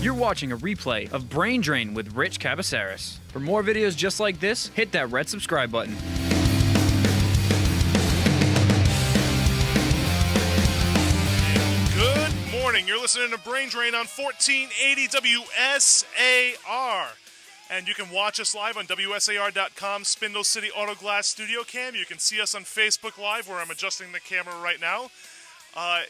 You're watching a replay of Brain Drain with Rich Cabaceres. For more videos just like this, hit that red subscribe button. Good morning. You're listening to Brain Drain on 1480 WSAR. And you can watch us live on WSAR.com, Spindle City Auto Glass Studio Cam. You can see us on Facebook Live, where I'm adjusting the camera right now.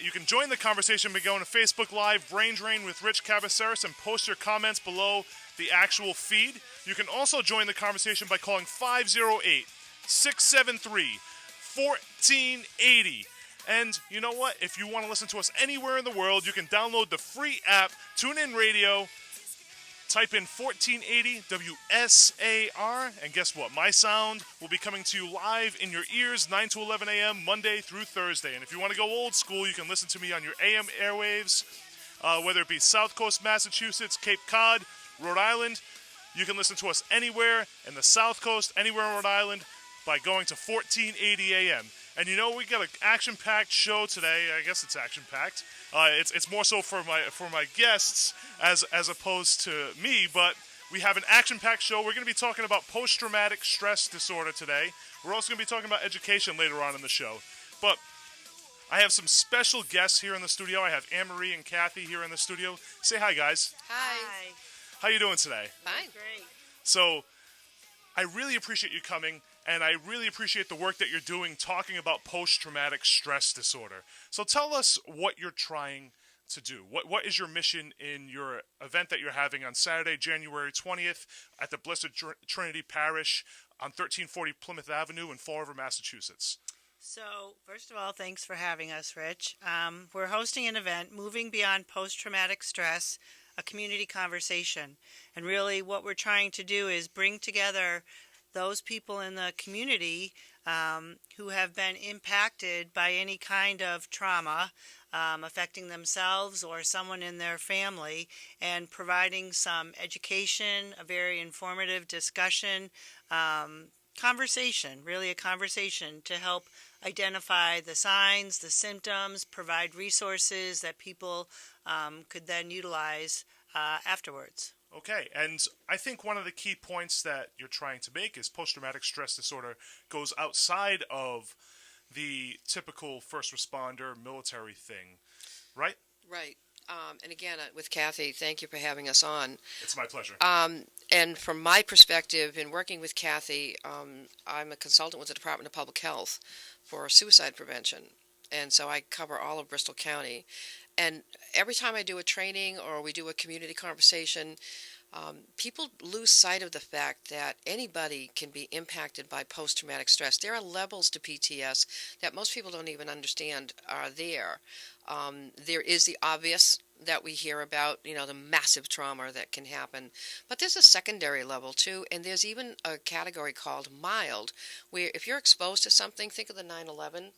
You can join the conversation by going to Facebook Live, Brain Drain with Rich Cabaceres, and post your comments below the actual feed. You can also join the conversation by calling 508-673-1480. And you know what? If you want to listen to us anywhere in the world, you can download the free app, TuneIn Radio, type in 1480 WSAR, and guess what? My sound will be coming to you live in your ears 9 to 11 a.m. Monday through Thursday. And if you want to go old school, you can listen to me on your AM airwaves, whether it be South Coast, Massachusetts, Cape Cod, Rhode Island. You can listen to us anywhere in the South Coast, anywhere in Rhode Island, by going to 1480 a.m. And you know, we got an action-packed show today. I guess it's action-packed. It's more so for my guests as opposed to me, but we have an action-packed show. We're going to be talking about post-traumatic stress disorder today. We're also going to be talking about education later on in the show. But I have some special guests here in the studio. I have Anne-Marie and Kathy here in the studio. Say hi, guys. Hi. How you doing today? Fine. Great. So, I really appreciate you coming. And I really appreciate the work that you're doing talking about post-traumatic stress disorder. So tell us what you're trying to do. What is your mission in your event that you're having on Saturday, January 20th at the Blessed Trinity Parish on 1340 Plymouth Avenue in Fall River, Massachusetts? So, first of all, thanks for having us, Rich. We're hosting an event, Moving Beyond Post-Traumatic Stress, a community conversation. And really what we're trying to do is bring together those people in the community who have been impacted by any kind of trauma affecting themselves or someone in their family, and providing some education, a very informative discussion, conversation, really a conversation to help identify the signs, the symptoms, provide resources that people could then utilize afterwards. Okay, and I think one of the key points that you're trying to make is post-traumatic stress disorder goes outside of the typical first responder military thing, right? Right. And again, with Kathy, thank you for having us on. It's my pleasure. And from my perspective, in working with Kathy, I'm a consultant with the Department of Public Health for suicide prevention. And so I cover all of Bristol County. And every time I do a training or we do a community conversation, people lose sight of the fact that anybody can be impacted by post-traumatic stress. There are levels to PTS that most people don't even understand are there. There is the obvious that we hear about, the massive trauma that can happen. But there's a secondary level too, and there's even a category called mild, where if you're exposed to something, think of the 9/11,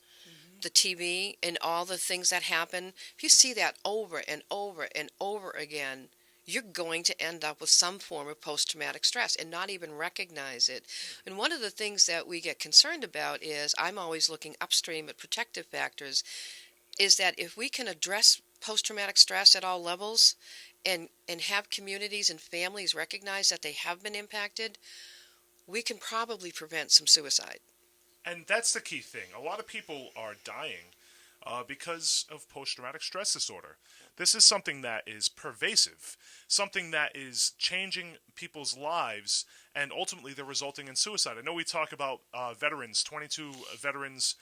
the TV and all the things that happen. If you see that over and over and over again, you're going to end up with some form of post-traumatic stress and not even recognize it. And one of the things that we get concerned about is, I'm always looking upstream at protective factors, is that if we can address post-traumatic stress at all levels and have communities and families recognize that they have been impacted, we can probably prevent some suicide. And that's the key thing. A lot of people are dying because of post-traumatic stress disorder. This is something that is pervasive, something that is changing people's lives, and ultimately they're resulting in suicide. I know we talk about veterans, 22 veterans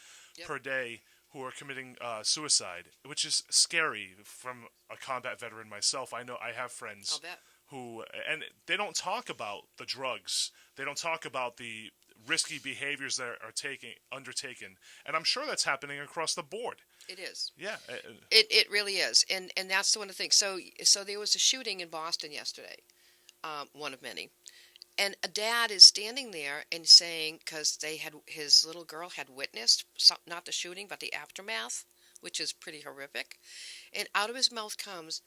per day who are committing suicide, which is scary from a combat veteran myself. I know I have friends who, and they don't talk about the drugs. They don't talk about the risky behaviors that are undertaken. And I'm sure that's happening across the board. It is. Yeah. It really is. And that's one of the things. So there was a shooting in Boston yesterday, one of many. And a dad is standing there and saying, because his little girl had witnessed, not the shooting, but the aftermath, which is pretty horrific. And out of his mouth comes,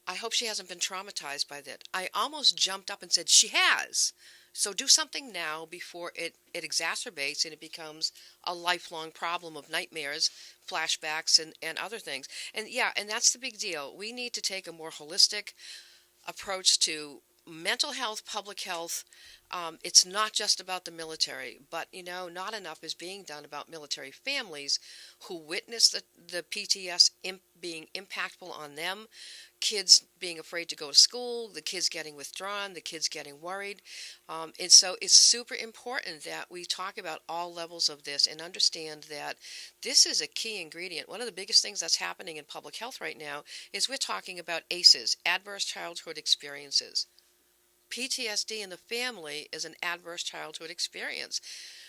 I hope she hasn't been traumatized by that. I almost jumped up and said, she has. So do something now before it exacerbates and it becomes a lifelong problem of nightmares, flashbacks, and other things. And yeah, and that's the big deal. We need to take a more holistic approach to mental health, public health. It's not just about the military, but not enough is being done about military families who witness the PTS being impactful on them, kids being afraid to go to school, the kids getting withdrawn, the kids getting worried. And so it's super important that we talk about all levels of this and understand that this is a key ingredient. One of the biggest things that's happening in public health right now is we're talking about ACEs, adverse childhood experiences. PTSD in the family is an adverse childhood experience.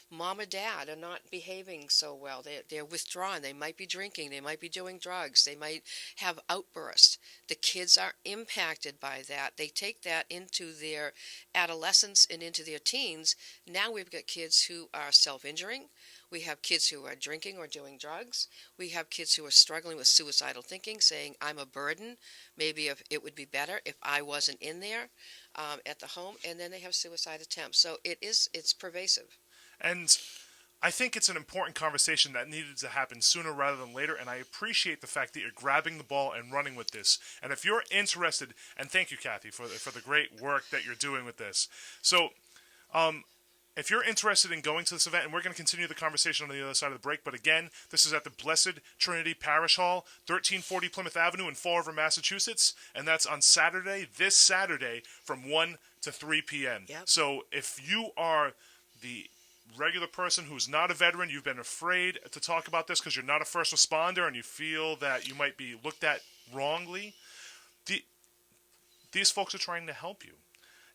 Mom or dad are not behaving so well. They're withdrawn. They might be drinking. They might be doing drugs. They might have outbursts. The kids are impacted by that. They take that into their adolescence and into their teens. Now we've got kids who are self-injuring. We have kids who are drinking or doing drugs. We have kids who are struggling with suicidal thinking, saying, I'm a burden. Maybe if it would be better if I wasn't in there at the home. And then they have suicide attempts. So it's pervasive. And I think it's an important conversation that needed to happen sooner rather than later, and I appreciate the fact that you're grabbing the ball and running with this. And if you're interested, and thank you, Kathy, for the great work that you're doing with this. So, if you're interested in going to this event, and we're going to continue the conversation on the other side of the break, but again, this is at the Blessed Trinity Parish Hall, 1340 Plymouth Avenue in Fall River, Massachusetts, and that's on Saturday, this Saturday, from 1 to 3 p.m. Yep. So if you are the regular person who's not a veteran, you've been afraid to talk about this because you're not a first responder and you feel that you might be looked at wrongly, these folks are trying to help you.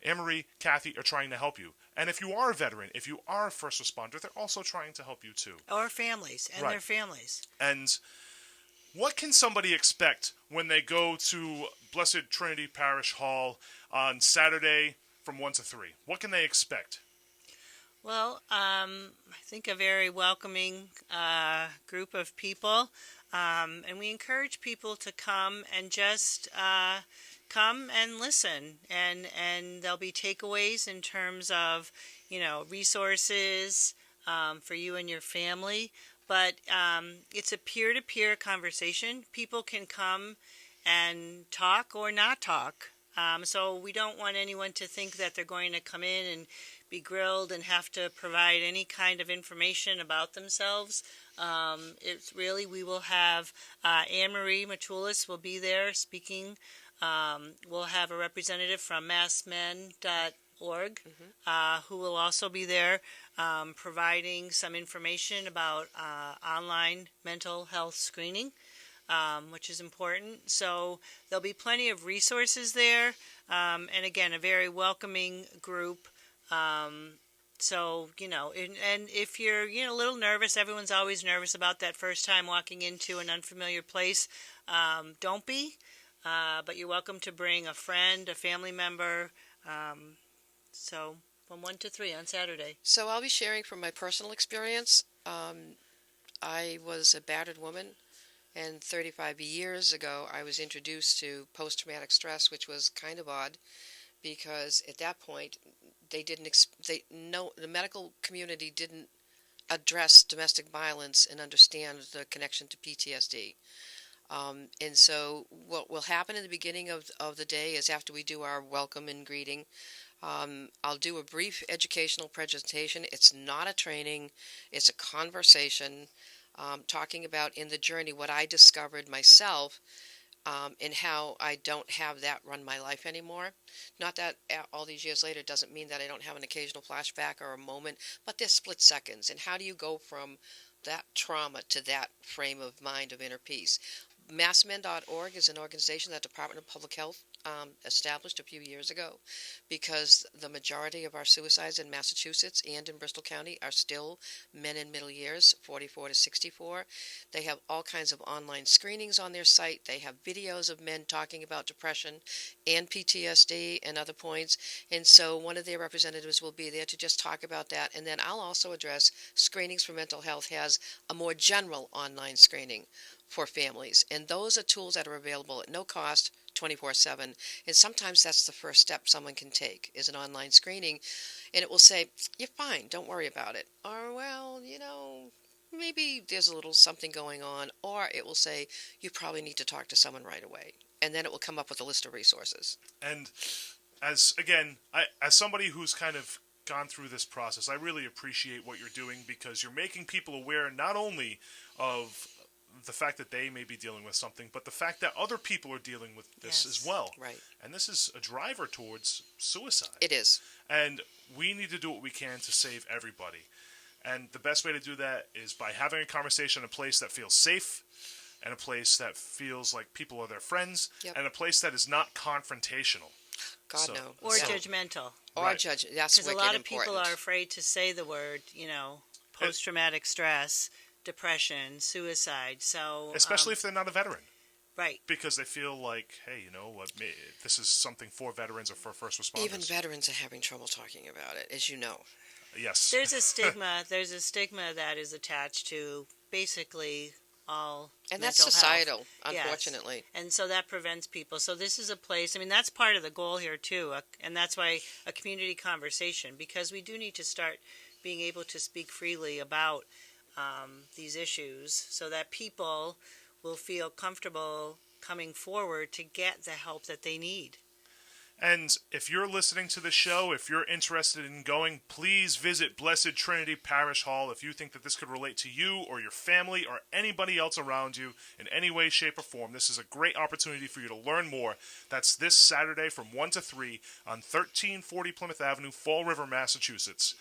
Anne-Marie, Kathy are trying to help you. And if you are a veteran, if you are a first responder, they're also trying to help you too. Or families and Right. their families. And what can somebody expect when they go to Blessed Trinity Parish Hall on Saturday from 1 to 3? What can they expect? Well, I think a very welcoming group of people, and we encourage people to come and just come and listen, and there'll be takeaways in terms of, resources for you and your family, but it's a peer-to-peer conversation. People can come and talk or not talk, so we don't want anyone to think that they're going to come in and be grilled and have to provide any kind of information about themselves. It's really, we will have Anne-Marie Machulis will be there speaking. We'll have a representative from massmen.org who will also be there providing some information about online mental health screening, which is important. So there'll be plenty of resources there, and again, a very welcoming group. So, and if you're, a little nervous, everyone's always nervous about that first time walking into an unfamiliar place. Don't be, but you're welcome to bring a friend, a family member. So from 1 to 3 on Saturday. So I'll be sharing from my personal experience. I was a battered woman, and 35 years ago I was introduced to post-traumatic stress, which was kind of odd because at that point the medical community didn't address domestic violence and understand the connection to PTSD. And so what will happen in the beginning of the day is after we do our welcome and greeting, I'll do a brief educational presentation. It's not a training. It's a conversation talking about in the journey what I discovered myself and how I don't have that run my life anymore. Not that all these years later doesn't mean that I don't have an occasional flashback or a moment, but they're split seconds. And how do you go from that trauma to that frame of mind of inner peace? Massmen.org is an organization that Department of Public Health established a few years ago because the majority of our suicides in Massachusetts and in Bristol County are still men in middle years, 44 to 64. They have all kinds of online screenings on their site. They have videos of men talking about depression and PTSD and other points. And so one of their representatives will be there to just talk about that. And then I'll also address Screenings for Mental Health has a more general online screening for families. And those are tools that are available at no cost, 24/7. And sometimes that's the first step someone can take is an online screening. And it will say, you're fine, don't worry about it. Or, well, maybe there's a little something going on. Or it will say, you probably need to talk to someone right away. and then it will come up with a list of resources. And as somebody who's kind of gone through this process, I really appreciate what you're doing, because you're making people aware not only of the fact that they may be dealing with something, but the fact that other people are dealing with this as well. Right. And this is a driver towards suicide. It is. And we need to do what we can to save everybody. And the best way to do that is by having a conversation in a place that feels safe, and a place that feels like people are their friends, and a place that is not confrontational. God, no. Or judgmental. Or judgmental. That's wicked important. Because a lot of people are afraid to say the word, post-traumatic stress, depression, suicide. So especially if they're not a veteran. Right. Because they feel like, hey, you know what, this is something for veterans or for first responders. Even veterans are having trouble talking about it, as you know. Yes. There's a stigma. There's a stigma that is attached to basically all and that's mental societal, health. unfortunately. Yes. And so that prevents people. So this is a place, that's part of the goal here too, and that's why a community conversation, because we do need to start being able to speak freely about these issues so that people will feel comfortable coming forward to get the help that they need. And if you're listening to the show, if you're interested in going, please visit Blessed Trinity Parish Hall if you think that this could relate to you or your family or anybody else around you in any way, shape, or form. This is a great opportunity for you to learn more. That's this Saturday from 1 to 3 on 1340 Plymouth Avenue, Fall River, Massachusetts.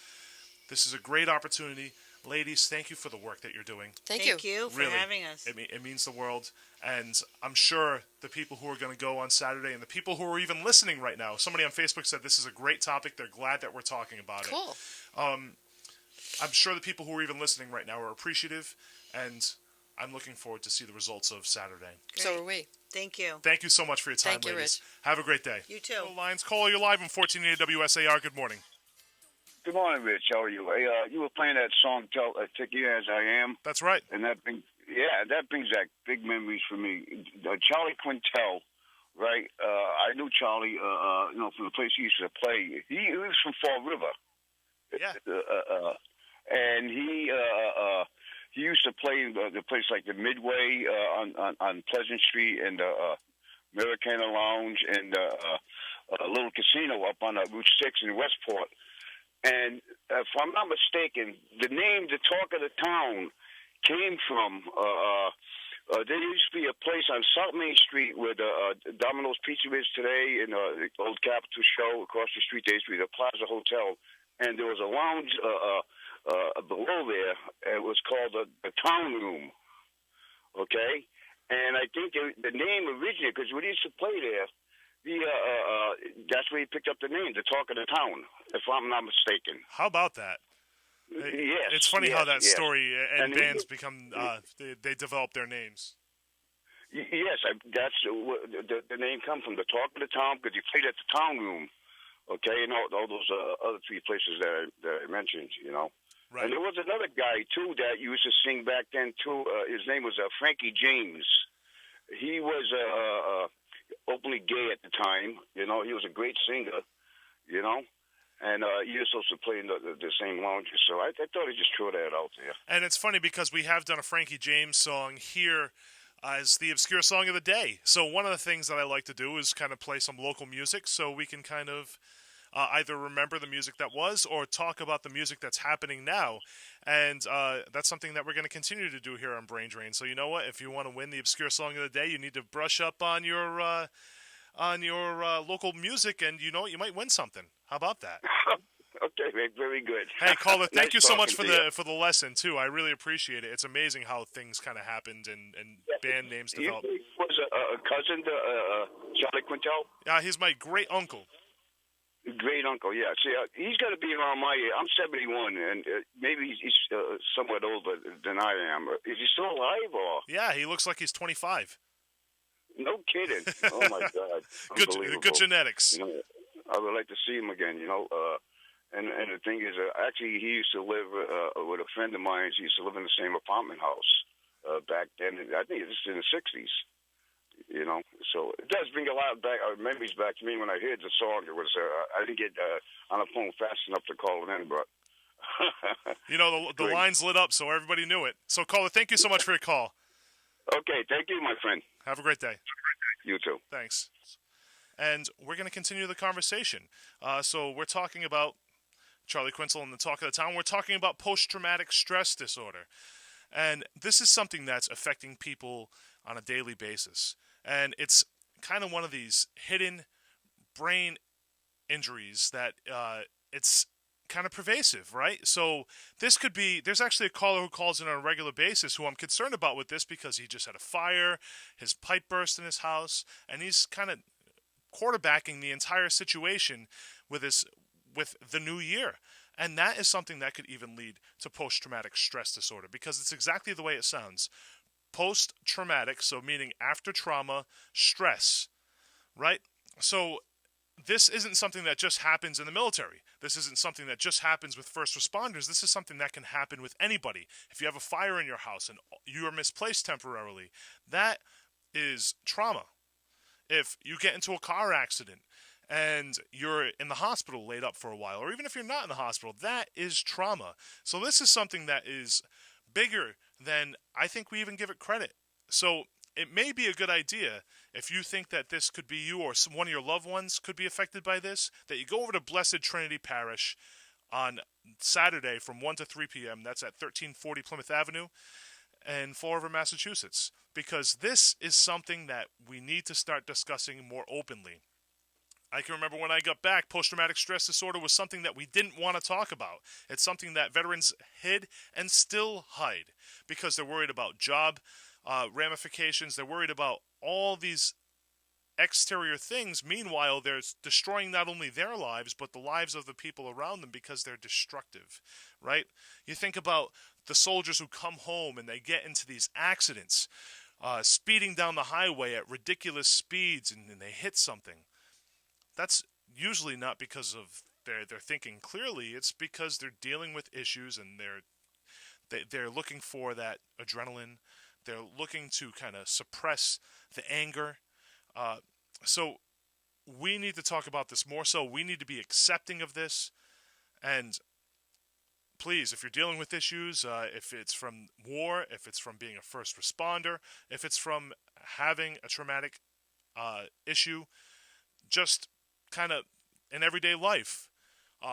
This is a great opportunity. Ladies, thank you for the work that you're doing. Thank you for having us. It means the world. And I'm sure the people who are going to go on Saturday and the people who are even listening right now, somebody on Facebook said this is a great topic. They're glad that we're talking about it. Cool. I'm sure the people who are even listening right now are appreciative, and I'm looking forward to see the results of Saturday. Great. So are we. Thank you. Thank you so much for your time, Thank you, ladies. Rich. Have a great day. You too. Hello, Lions Call, you're live on 1480 WSAR. Good morning. Good morning, Rich. How are you? Hey, you were playing that song, "Take You As I Am." That's right. And that brings back big memories for me. Charlie Quintel, right? I knew Charlie, from the place he used to play. He was from Fall River. Yeah. And he used to play the place like the Midway on Pleasant Street and Americana Lounge and a little casino up on Route 6 in Westport. And if I'm not mistaken, the name "The Talk of the Town" came from there used to be a place on South Main Street where the Domino's Pizza is today, and the old Capitol Show. Across the street there used to be the Plaza Hotel, and there was a lounge below there. It was called the Town Room. Okay, and I think the name originated because we used to play there. That's where he picked up the name, "The Talk of the Town," if I'm not mistaken. How about that? Yes. It's funny how that story and bands become, they develop their names. Yes, that's the name comes from, "The Talk of the Town," because he played at the Town Room, okay, and all those other three places that I mentioned, Right. And there was another guy, too, that used to sing back then, too. His name was Frankie James. He was openly gay at the time, He was a great singer, And he was supposed to play in the same lounges, so I thought I'd just throw that out there. And it's funny because we have done a Frankie James song here as the Obscure Song of the Day. So one of the things that I like to do is kind of play some local music so we can kind of either remember the music that was or talk about the music that's happening now. And that's something that we're going to continue to do here on Brain Drain. So you know what? If you want to win the Obscure Song of the Day, you need to brush up on your local music, and you might win something. How about that? Okay, very good. Hey, caller, thank Nice you so much for talking the lesson too. I really appreciate it. It's amazing how things kind of happened and band names developed. He was a cousin to Charlie Quintel? Yeah, he's my great uncle. Great uncle, yeah. See, he's got to be around my age. I'm 71, and maybe he's somewhat older than I am. Is he still alive, or? Yeah, he looks like he's 25. No kidding. Oh, my God. Good genetics. I would like to see him again, And the thing is, actually, he used to live with a friend of mine. He used to live in the same apartment house back then. I think it was in the 60s. So it does bring a lot of memories back to me when I heard the song. It was I didn't get on the phone fast enough to call it in, but the lines lit up, so everybody knew it. So, caller, thank you so much for your call. Okay, thank you, my friend. Have a great day. You too. Thanks. And we're going to continue the conversation. So we're talking about Charlie Quinzel and the Talk of the Town. We're talking about post-traumatic stress disorder. And this is something that's affecting people on a daily basis. And it's kind of one of these hidden brain injuries that it's kind of pervasive, right? So this could be, there's actually a caller who calls in on a regular basis who I'm concerned about with this because he just had a fire, his pipe burst in his house, and he's kind of quarterbacking the entire situation with the new year. And that is something that could even lead to post-traumatic stress disorder because it's exactly the way it sounds. Post-traumatic, so meaning after trauma, stress, right? So this isn't something that just happens in the military. This isn't something that just happens with first responders. This is something that can happen with anybody. If you have a fire in your house and you are misplaced temporarily, that is trauma. If you get into a car accident and you're in the hospital laid up for a while, or even if you're not in the hospital, that is trauma. So this is something that is bigger than I think we even give it credit. So it may be a good idea if you think that this could be you or one of your loved ones could be affected by this, that you go over to Blessed Trinity Parish on Saturday from 1 to 3 p.m. That's at 1340 Plymouth Avenue in Fall River, Massachusetts, because this is something that we need to start discussing more openly. I can remember when I got back, post-traumatic stress disorder was something that we didn't want to talk about. It's something that veterans hid and still hide because they're worried about job ramifications. They're worried about all these exterior things. Meanwhile, they're destroying not only their lives, but the lives of the people around them because they're destructive, right? You think about the soldiers who come home and they get into these accidents, speeding down the highway at ridiculous speeds and they hit something. That's usually not because of they're thinking clearly. It's because they're dealing with issues and they're looking for that adrenaline. They're looking to kind of suppress the anger. So we need to talk about this more so. We need to be accepting of this. And please, if you're dealing with issues, if it's from war, if it's from being a first responder, if it's from having a traumatic issue, just kind of in everyday life,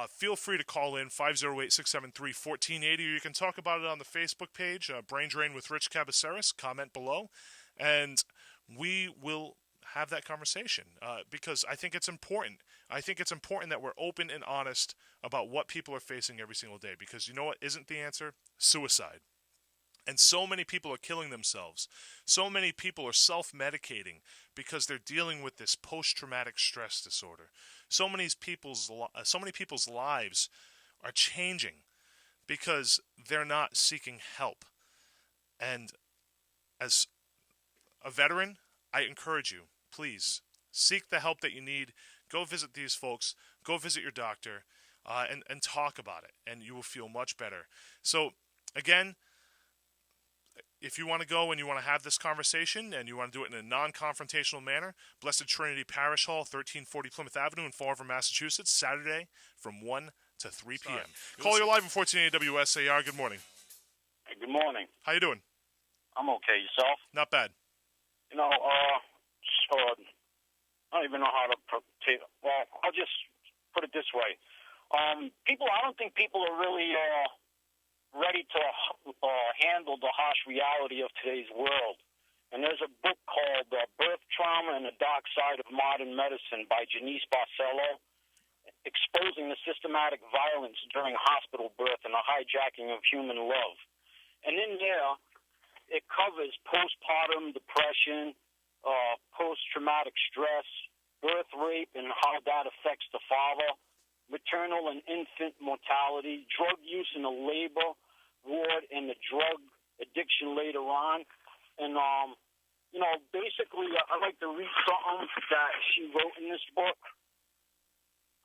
feel free to call in 508-673-1480, or you can talk about it on the Facebook page, Brain Drain with Rich Cabaceras. Comment below, and we will have that conversation because I think it's important. I think it's important that we're open and honest about what people are facing every single day, because you know what isn't the answer? Suicide. And so many people are killing themselves. So many people are self-medicating because they're dealing with this post-traumatic stress disorder. So many people's lives are changing because they're not seeking help. And as a veteran, I encourage you, please, seek the help that you need. Go visit these folks. Go visit your doctor and talk about it, and you will feel much better. So, again, if you want to go and you want to have this conversation and you want to do it in a non-confrontational manner, Blessed Trinity Parish Hall, 1340 Plymouth Avenue in Fall River, Massachusetts, Saturday from 1 to 3 p.m. Call, you're live on 1480 WSAR. Good morning. Hey, good morning. How you doing? I'm okay. Yourself? Not bad. You know, so I don't even know how to well, I'll just put it this way. I don't think people are really ready to handle the harsh reality of today's world. And there's a book called Birth Trauma and the Dark Side of Modern Medicine by Janice Barcelo, exposing the systematic violence during hospital birth and the hijacking of human love. And in there, it covers postpartum depression, post-traumatic stress, birth rape and how that affects the father, maternal and infant mortality, drug use in the labor ward, and the drug addiction later on. And, basically, I'd like to read something that she wrote in this book.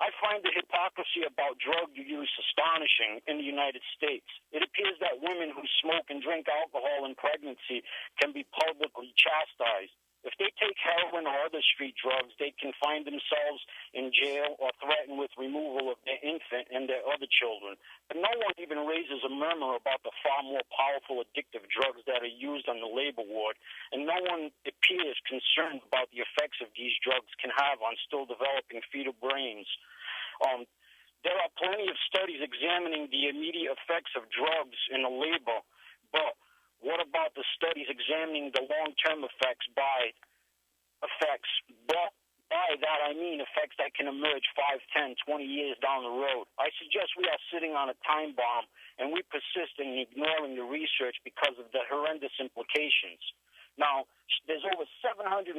I find the hypocrisy about drug use astonishing in the United States. It appears that women who smoke and drink alcohol in pregnancy can be publicly chastised, If they take heroin or other street drugs, they can find themselves in jail or threatened with removal of their infant and their other children. But no one even raises a murmur about the far more powerful addictive drugs that are used on the labor ward, and no one appears concerned about the effects of these drugs can have on still developing fetal brains. There are plenty of studies examining the immediate effects of drugs in the labor, but what about the studies examining the long-term effects? By that I mean effects that can emerge 5, 10, 20 years down the road. I suggest we are sitting on a time bomb, and we persist in ignoring the research because of the horrendous implications. Now, there's over 750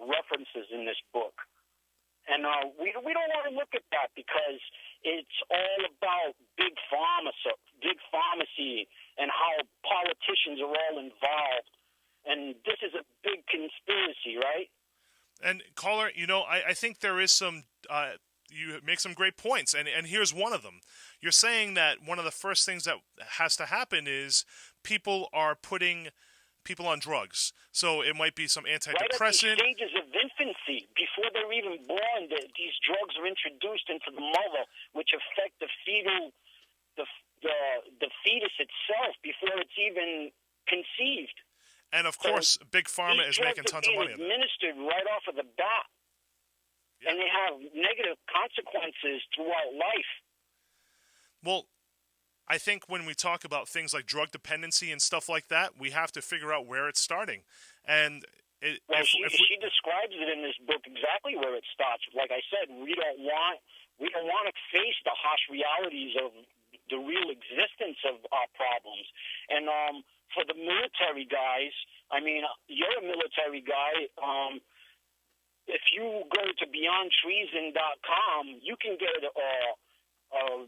references in this book. And we don't want to look at that because it's all about big pharmacy and how politicians are all involved. And this is a big conspiracy, right? And caller, I think there is some. You make some great points, and here's one of them. You're saying that one of the first things that has to happen is people are putting people on drugs. So it might be some antidepressant. Right at the stages of infancy, before they're even born, these drugs are introduced into the mother, which affect the fetus itself before it's even conceived. And of course, Big Pharma is making tons of money on that. Administered right off of the bat, and they have negative consequences throughout life. Well, I think when we talk about things like drug dependency and stuff like that, we have to figure out where it's starting. And she describes it in this book exactly where it starts. Like I said, we don't want to face the harsh realities of the real existence of our problems. And for the military guys, I mean, you're a military guy. If you go to BeyondTreason.com, you can get a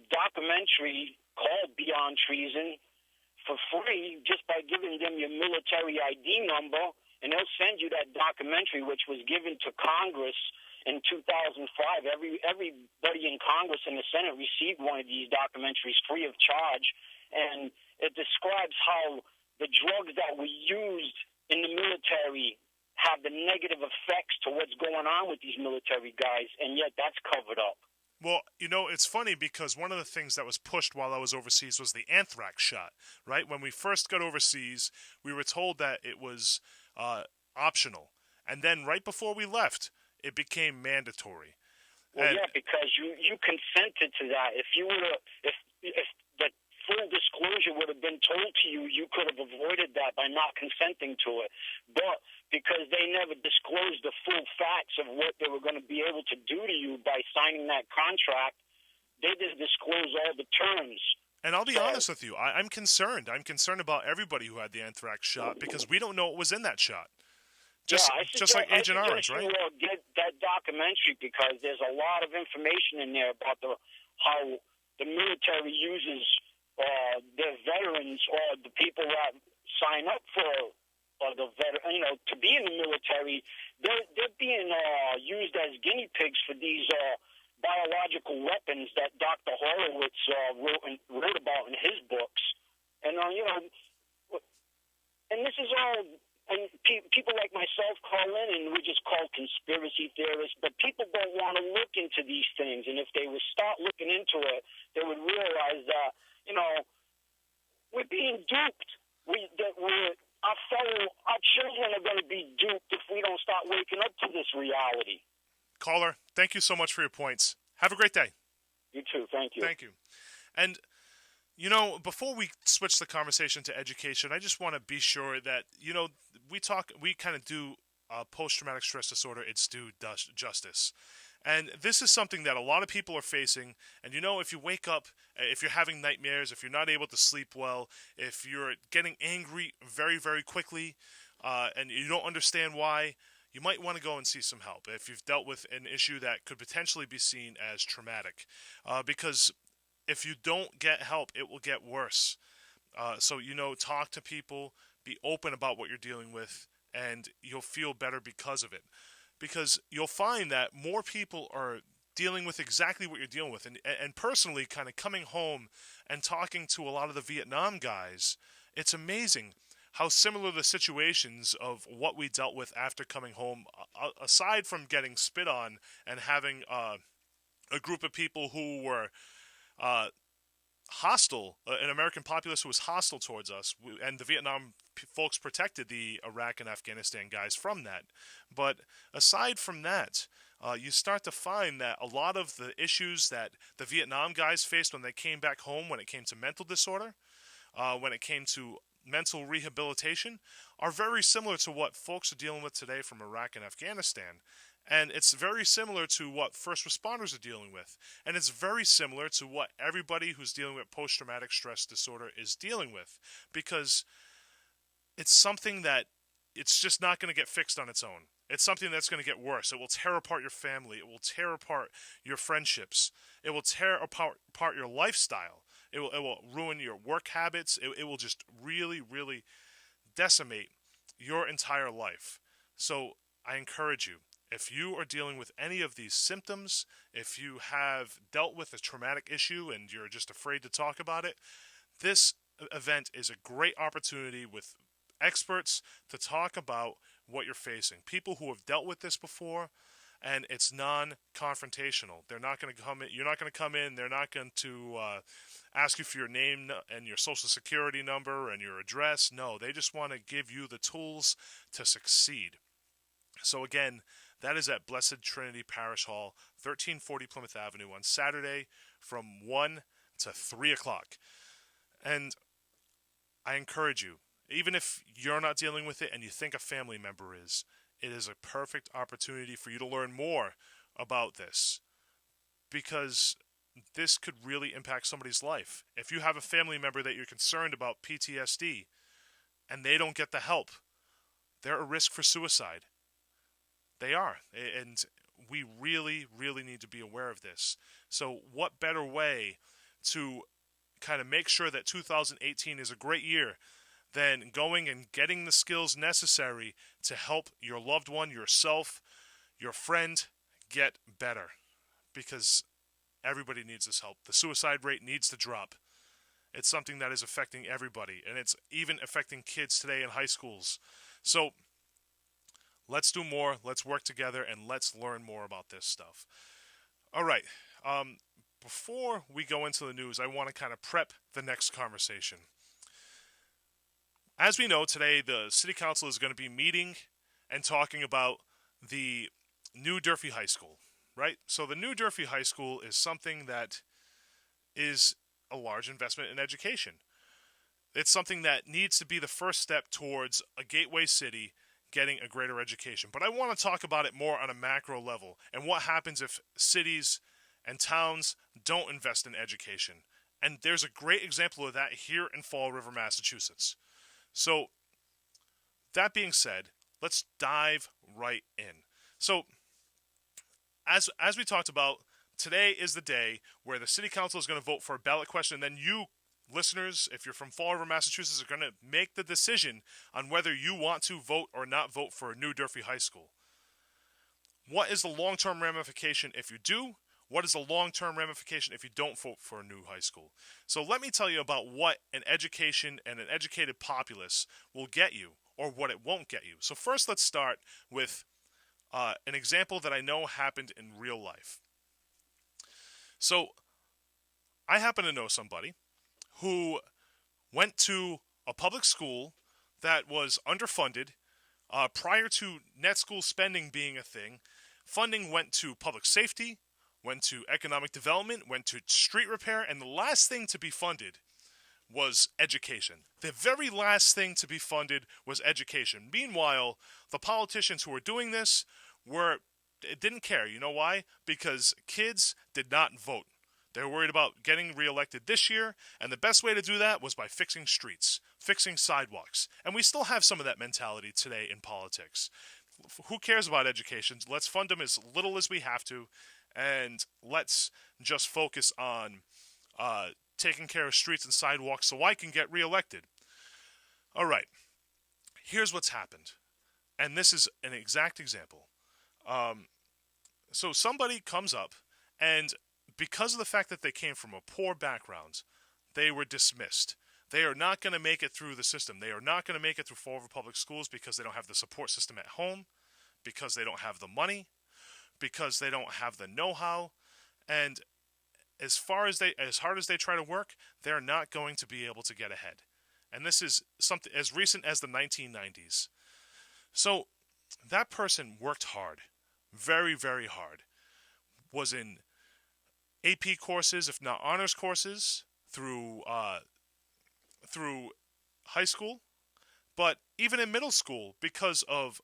documentary called Beyond Treason for free just by giving them your military ID number, and they'll send you that documentary, which was given to Congress in 2005. Everybody in Congress and the Senate received one of these documentaries free of charge, and it describes how the drugs that were used in the military have the negative effects to what's going on with these military guys, and yet that's covered up. Well, it's funny because one of the things that was pushed while I was overseas was the anthrax shot, right? When we first got overseas, we were told that it was optional. And then right before we left, it became mandatory. Well, yeah, because you consented to that. If the full disclosure would have been told to you, you could have avoided that by not consenting to it. But because they never disclosed the full facts of what they were going to be able to do to you by signing that contract, they didn't disclose all the terms. And I'll be honest with you, I'm concerned. I'm concerned about everybody who had the anthrax shot because we don't know what was in that shot. Just like Agent Orange, right? You get that documentary because there's a lot of information in there about how the military uses their veterans or the people that sign up for to be in the military. They're being used as guinea pigs for these biological weapons that Dr. Horowitz wrote about in his books. And and this is all. And people like myself call in, and we just call conspiracy theorists. But people don't want to look into these things, and if they would start looking into it, they would realize that we're being duped. Our children are going to be duped if we don't start waking up to this reality. Caller, thank you so much for your points. Have a great day. You too. Thank you. Thank you. And before we switch the conversation to education, I just want to be sure that we kind of do post-traumatic stress disorder its due justice. And this is something that a lot of people are facing. And if you wake up, if you're having nightmares, if you're not able to sleep well, if you're getting angry very, very quickly, and you don't understand why, you might want to go and see some help if you've dealt with an issue that could potentially be seen as traumatic. Because if you don't get help, it will get worse. So, talk to people, be open about what you're dealing with, and you'll feel better because of it. Because you'll find that more people are dealing with exactly what you're dealing with. And personally, kind of coming home and talking to a lot of the Vietnam guys, it's amazing how similar the situations of what we dealt with after coming home, aside from getting spit on and having a group of people who were hostile, an American populace who was hostile towards us, and the Vietnam folks protected the Iraq and Afghanistan guys from that. But aside from that, you start to find that a lot of the issues that the Vietnam guys faced when they came back home, when it came to mental disorder, when it came to mental rehabilitation, are very similar to what folks are dealing with today from Iraq and Afghanistan. And it's very similar to what first responders are dealing with. And it's very similar to what everybody who's dealing with post-traumatic stress disorder is dealing with. Because it's something that it's just not going to get fixed on its own. It's something that's going to get worse. It will tear apart your family. It will tear apart your friendships. It will tear apart your lifestyle. It will ruin your work habits. It will just really, really decimate your entire life. So I encourage you, if you are dealing with any of these symptoms, if you have dealt with a traumatic issue and you're just afraid to talk about it, this event is a great opportunity with experts to talk about what you're facing. People who have dealt with this before, and it's non-confrontational. They're not going to come in. You're not going to come in. They're not going to ask you for your name and your social security number and your address. No, they just want to give you the tools to succeed. So again, that is at Blessed Trinity Parish Hall, 1340 Plymouth Avenue on Saturday from 1 to 3 o'clock. And I encourage you, even if you're not dealing with it and you think a family member is, it is a perfect opportunity for you to learn more about this, because this could really impact somebody's life. If you have a family member that you're concerned about PTSD and they don't get the help, they're a risk for suicide. They are, and we really, really need to be aware of this. So what better way to kind of make sure that 2018 is a great year than going and getting the skills necessary to help your loved one, yourself, your friend get better, because everybody needs this help. The suicide rate needs to drop. It's something that is affecting everybody, and it's even affecting kids today in high schools. So let's do more, let's work together, and let's learn more about this stuff. All right, before we go into the news, I want to kind of prep the next conversation. As we know, today the City Council is going to be meeting and talking about the new Durfee High School, right? So the new Durfee High School is something that is a large investment in education. It's something that needs to be the first step towards a gateway city getting a greater education. But I want to talk about it more on a macro level and what happens if cities and towns don't invest in education. And there's a great example of that here in Fall River, Massachusetts. So, that being said, let's dive right in. So, as we talked about, today is the day where the City Council is going to vote for a ballot question, and then you, listeners, if you're from Fall River, Massachusetts, are going to make the decision on whether you want to vote or not vote for a new Durfee High School. What is the long-term ramification if you do? What is the long-term ramification if you don't vote for a new high school? So let me tell you about what an education and an educated populace will get you, or what it won't get you. So first, let's start with an example that I know happened in real life. So I happen to know somebody who went to a public school that was underfunded prior to net school spending being a thing. Funding went to public safety, went to economic development, went to street repair, and the last thing to be funded was education. The very last thing to be funded was education. Meanwhile, the politicians who were doing this didn't care. You know why? Because kids did not vote. They were worried about getting reelected this year, and the best way to do that was by fixing streets, fixing sidewalks. And we still have some of that mentality today in politics. Who cares about education? Let's fund them as little as we have to, and let's just focus on taking care of streets and sidewalks so I can get reelected. All right, here's what's happened, and this is an exact example. So somebody comes up, and because of the fact that they came from a poor background, they were dismissed. They are not going to make it through the system. They are not going to make it through Fall River Public Schools because they don't have the support system at home, because they don't have the money, because they don't have the know-how, and as hard as they try to work, they're not going to be able to get ahead. And this is something as recent as the 1990s. So that person worked hard, very, very hard, was in AP courses, if not honors courses, through high school, but even in middle school, because of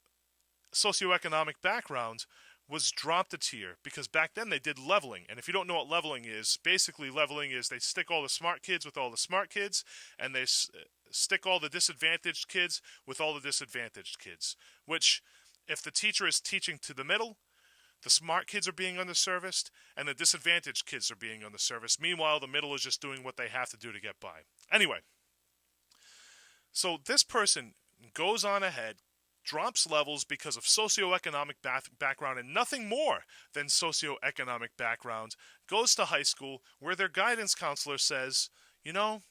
socioeconomic background, was dropped a tier, because back then they did leveling. And if you don't know what leveling is, basically leveling is they stick all the smart kids with all the smart kids, and they stick all the disadvantaged kids with all the disadvantaged kids, which if the teacher is teaching to the middle, the smart kids are being underserviced, and the disadvantaged kids are being underserviced. Meanwhile, the middle is just doing what they have to do to get by. Anyway, so this person goes on ahead, drops levels because of socioeconomic background and nothing more than socioeconomic background, goes to high school where their guidance counselor says, you know,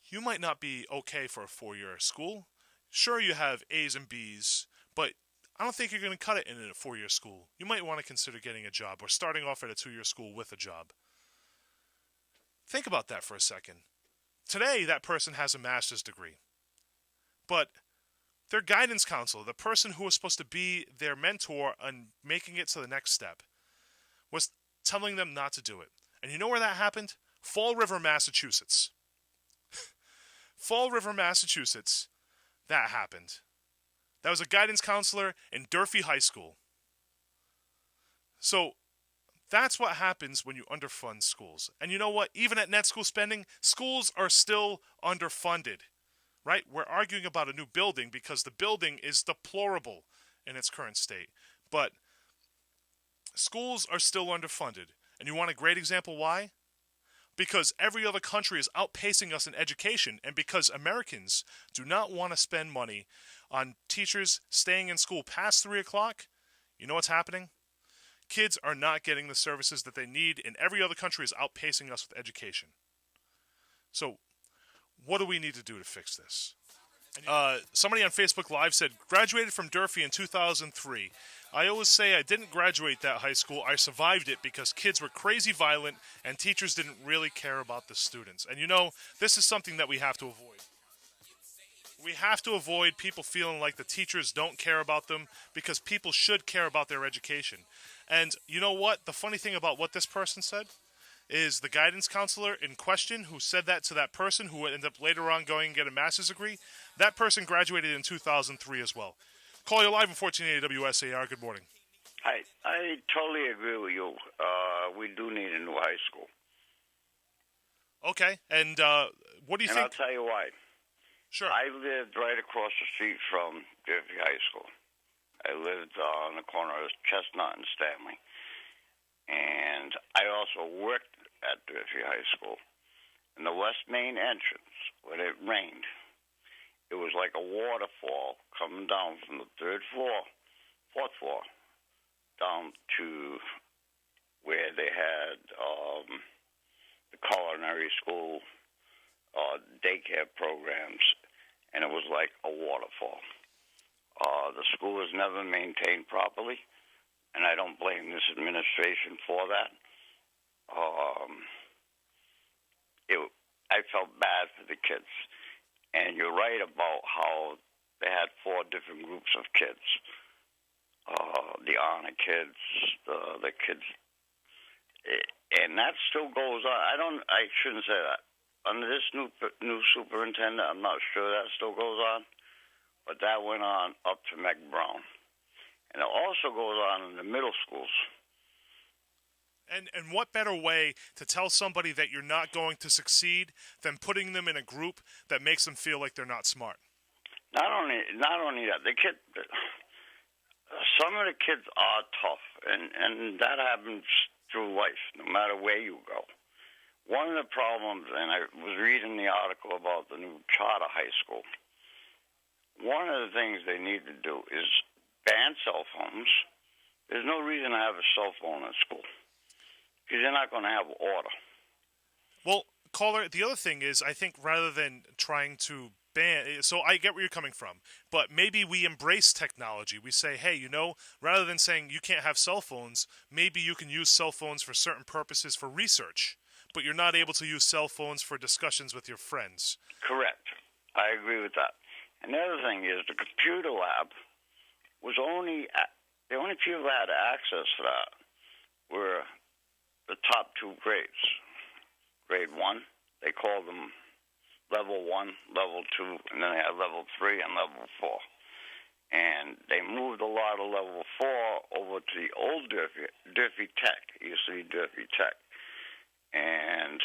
you might not be okay for a 4-year school. Sure, you have A's and B's, but I don't think you're going to cut it in a 4-year school. You might want to consider getting a job or starting off at a 2-year school with a job. Think about that for a second. Today, that person has a master's degree. But their guidance counselor, the person who was supposed to be their mentor on making it to the next step, was telling them not to do it. And you know where that happened? Fall River, Massachusetts. Fall River, Massachusetts, that happened. That was a guidance counselor in Durfee High School. So that's what happens when you underfund schools. And you know what? Even at net school spending, schools are still underfunded. Right? We're arguing about a new building because the building is deplorable in its current state. But schools are still underfunded. And you want a great example why? Because every other country is outpacing us in education, and because Americans do not want to spend money on teachers staying in school past 3 o'clock, you know what's happening? Kids are not getting the services that they need, and every other country is outpacing us with education. So, what do we need to do to fix this? Somebody on Facebook Live said, graduated from Durfee in 2003. I always say I didn't graduate that high school. I survived it because kids were crazy violent and teachers didn't really care about the students. And you know, this is something that we have to avoid. We have to avoid people feeling like the teachers don't care about them, because people should care about their education. And you know what? The funny thing about what this person said is the guidance counselor in question who said that to that person who ended up later on going and get a master's degree, that person graduated in 2003 as well. Call you live in 1480 WSAR. Good morning. I totally agree with you. We do need a new high school. Okay, and what do you think? And I'll tell you why. Sure. I lived right across the street from Durfee High School. I lived on the corner of Chestnut and Stanley. And I also worked at Durfee High School. In the West Main entrance, when it rained, it was like a waterfall coming down from the fourth floor, down to where they had the culinary school, daycare programs, and it was like a waterfall. The school was never maintained properly, and I don't blame this administration for that. I felt bad for the kids. And you're right about how they had 4 different groups of kids. The honor kids, the kids. And that still goes on. I shouldn't say that. Under this new superintendent, I'm not sure that still goes on. But that went on up to Meg Brown. And it also goes on in the middle schools. And what better way to tell somebody that you're not going to succeed than putting them in a group that makes them feel like they're not smart? Not only that, some of the kids are tough, and that happens through life, no matter where you go. One of the problems, and I was reading the article about the new charter high school, one of the things they need to do is ban cell phones. There's no reason to have a cell phone in school, because you're not going to have order. Well, caller, the other thing is, I think rather than trying to ban, so I get where you're coming from, but maybe we embrace technology. We say, hey, rather than saying you can't have cell phones, maybe you can use cell phones for certain purposes for research, but you're not able to use cell phones for discussions with your friends. Correct. I agree with that. And the other thing is the computer lab was the only people that had access to that were the top two grades. Grade 1, they called them level 1, level 2, and then they had level 3 and level 4. And they moved a lot of level 4 over to the old Durfee Tech. It used to be Durfee Tech. And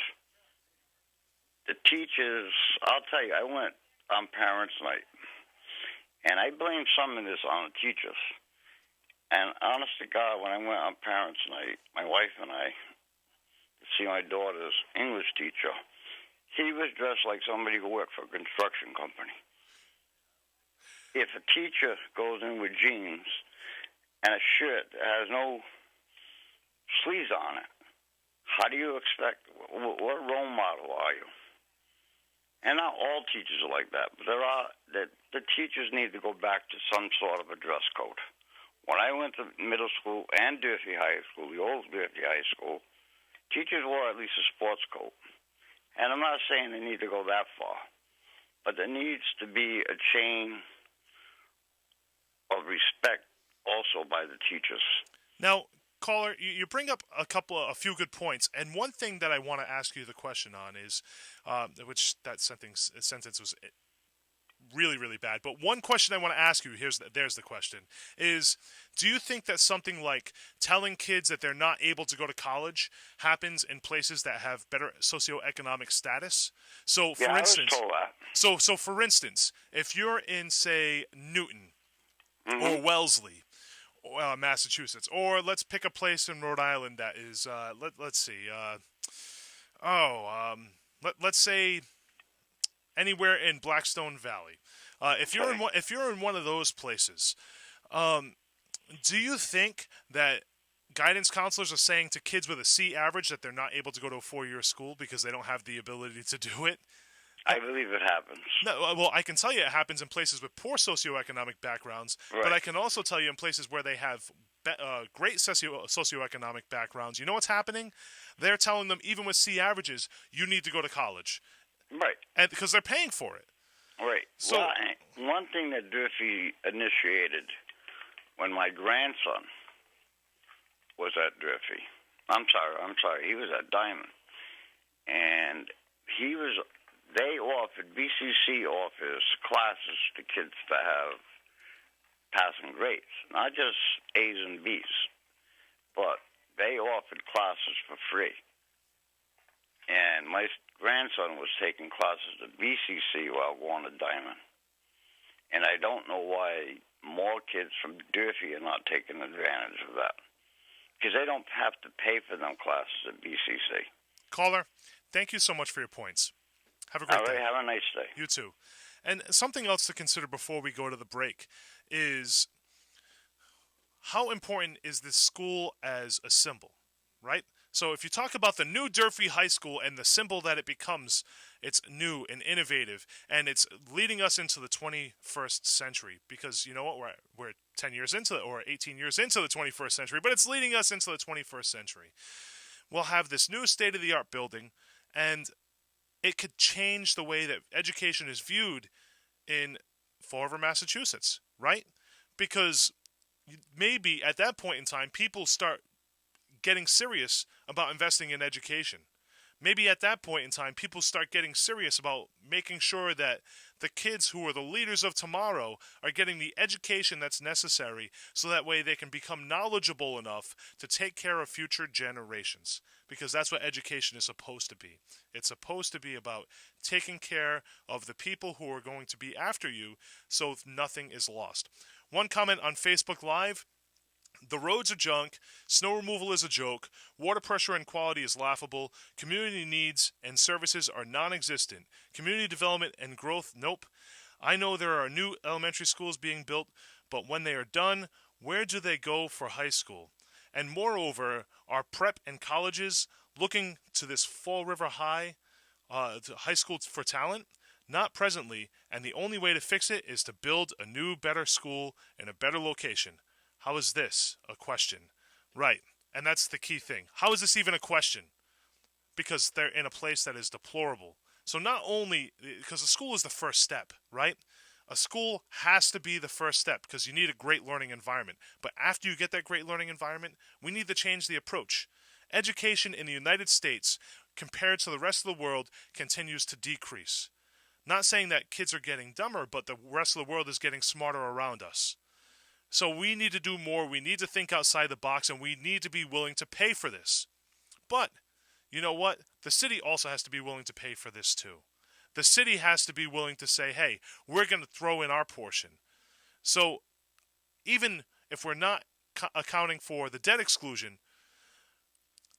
the teachers, I'll tell you, I went on Parents' Night, and I blame some of this on the teachers. And honest to God, when I went on Parents' Night, my wife and I, to see my daughter's English teacher, he was dressed like somebody who worked for a construction company. If a teacher goes in with jeans and a shirt that has no sleeves on it, how do you expect, what role model are you? And not all teachers are like that, but the teachers need to go back to some sort of a dress code. When I went to middle school and Durfee High School, the old Durfee High School, teachers wore at least a sports coat. And I'm not saying they need to go that far, but there needs to be a chain of respect also by the teachers. Now, caller, you bring up a few good points, and one thing that I want to ask you the question on is, which that sentence was really, really bad. But one question I want to ask you, there's the question, is do you think that something like telling kids that they're not able to go to college happens in places that have better socioeconomic status? So, for instance, I was told that. So for instance, if you're in, say, Newton or Wellesley, Massachusetts, or let's pick a place in Rhode Island that is, let's say anywhere in Blackstone Valley. If you're in one of those places, do you think that guidance counselors are saying to kids with a C average that they're not able to go to a 4-year school because they don't have the ability to do it? I believe it happens. No, well, I can tell you it happens in places with poor socioeconomic backgrounds, right. But I can also tell you in places where they have great socioeconomic backgrounds. You know what's happening? They're telling them, even with C averages, you need to go to college. Right. And because they're paying for it. Right. So, well, one thing that Durfee initiated when my grandson was at Durfee, I'm sorry, he was at Diamond, and BCC offers classes to kids that have passing grades, not just A's and B's, but they offered classes for free. And my grandson was taking classes at BCC while going to Diamond. And I don't know why more kids from Durfee are not taking advantage of that, because they don't have to pay for them classes at BCC. Caller, thank you so much for your points. Have a great day. Have a nice day. You too. And something else to consider before we go to the break is how important is this school as a symbol, right? So if you talk about the new Durfee High School and the symbol that it becomes, it's new and innovative, and it's leading us into the 21st century, because you know what, we're 10 years into it, or 18 years into the 21st century, but it's leading us into the 21st century. We'll have this new state-of-the-art building, and it could change the way that education is viewed in Fall River, Massachusetts, right? Because maybe at that point in time, people start getting serious about investing in education. Maybe at that point in time, people start getting serious about making sure that the kids who are the leaders of tomorrow are getting the education that's necessary, so that way they can become knowledgeable enough to take care of future generations. Because that's what education is supposed to be. It's supposed to be about taking care of the people who are going to be after you, so nothing is lost. One comment on Facebook Live: the roads are junk, snow removal is a joke, water pressure and quality is laughable, community needs and services are non-existent, community development and growth, nope. I know there are new elementary schools being built, but when they are done, where do they go for high school? And moreover, are prep and colleges looking to this Fall River High high school for talent? Not presently, and the only way to fix it is to build a new, better school in a better location. How is this a question? Right, and that's the key thing. How is this even a question? Because they're in a place that is deplorable. So not only, because a school is the first step, right? A school has to be the first step because you need a great learning environment. But after you get that great learning environment, we need to change the approach. Education in the United States, compared to the rest of the world, continues to decrease. Not saying that kids are getting dumber, but the rest of the world is getting smarter around us. So we need to do more, we need to think outside the box, and we need to be willing to pay for this. But, you know what? The city also has to be willing to pay for this too. The city has to be willing to say, hey, we're going to throw in our portion. So, even if we're not accounting for the debt exclusion,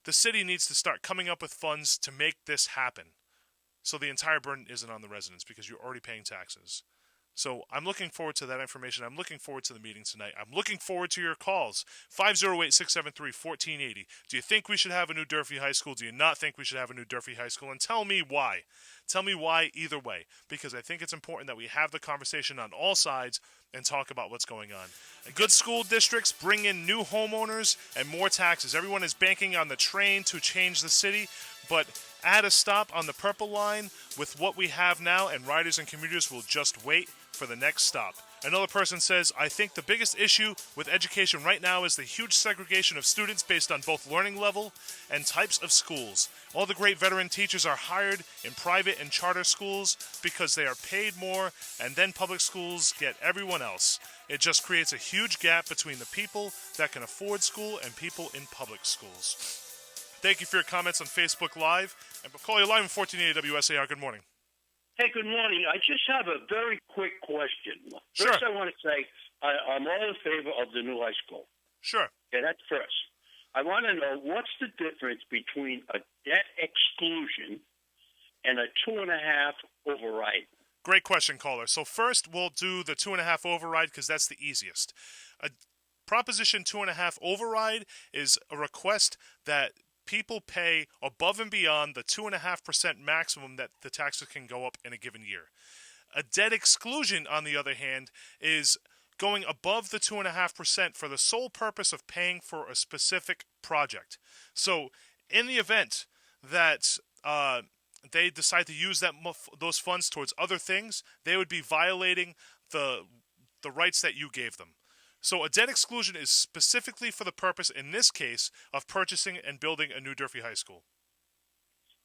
the city needs to start coming up with funds to make this happen. So the entire burden isn't on the residents because you're already paying taxes. So I'm looking forward to that information. I'm looking forward to the meeting tonight. I'm looking forward to your calls. 508-673-1480. Do you think we should have a new Durfee High School? Do you not think we should have a new Durfee High School? And tell me why. Tell me why either way. Because I think it's important that we have the conversation on all sides and talk about what's going on. Good school districts bring in new homeowners and more taxes. Everyone is banking on the train to change the city, but add a stop on the purple line with what we have now, and riders and commuters will just wait for the next stop. Another person says, I think the biggest issue with education right now is the huge segregation of students based on both learning level and types of schools. All the great veteran teachers are hired in private and charter schools because they are paid more, and then public schools get everyone else. It just creates a huge gap between the people that can afford school and people in public schools. Thank you for your comments on Facebook Live. And we'll call you live on 1480 WSAR. Good morning. Hey, good morning. I just have a very quick question. Sure. First, I want to say I'm all in favor of the new high school. Sure. Okay, that's first. I want to know what's the difference between a debt exclusion and a 2.5 override? Great question, caller. So first, we'll do the 2.5 override because that's the easiest. A Proposition 2.5 override is a request that people pay above and beyond the 2.5% maximum that the taxes can go up in a given year. A debt exclusion, on the other hand, is going above the 2.5% for the sole purpose of paying for a specific project. So, in the event that they decide to use those funds towards other things, they would be violating the rights that you gave them. So a debt exclusion is specifically for the purpose, in this case, of purchasing and building a new Durfee High School.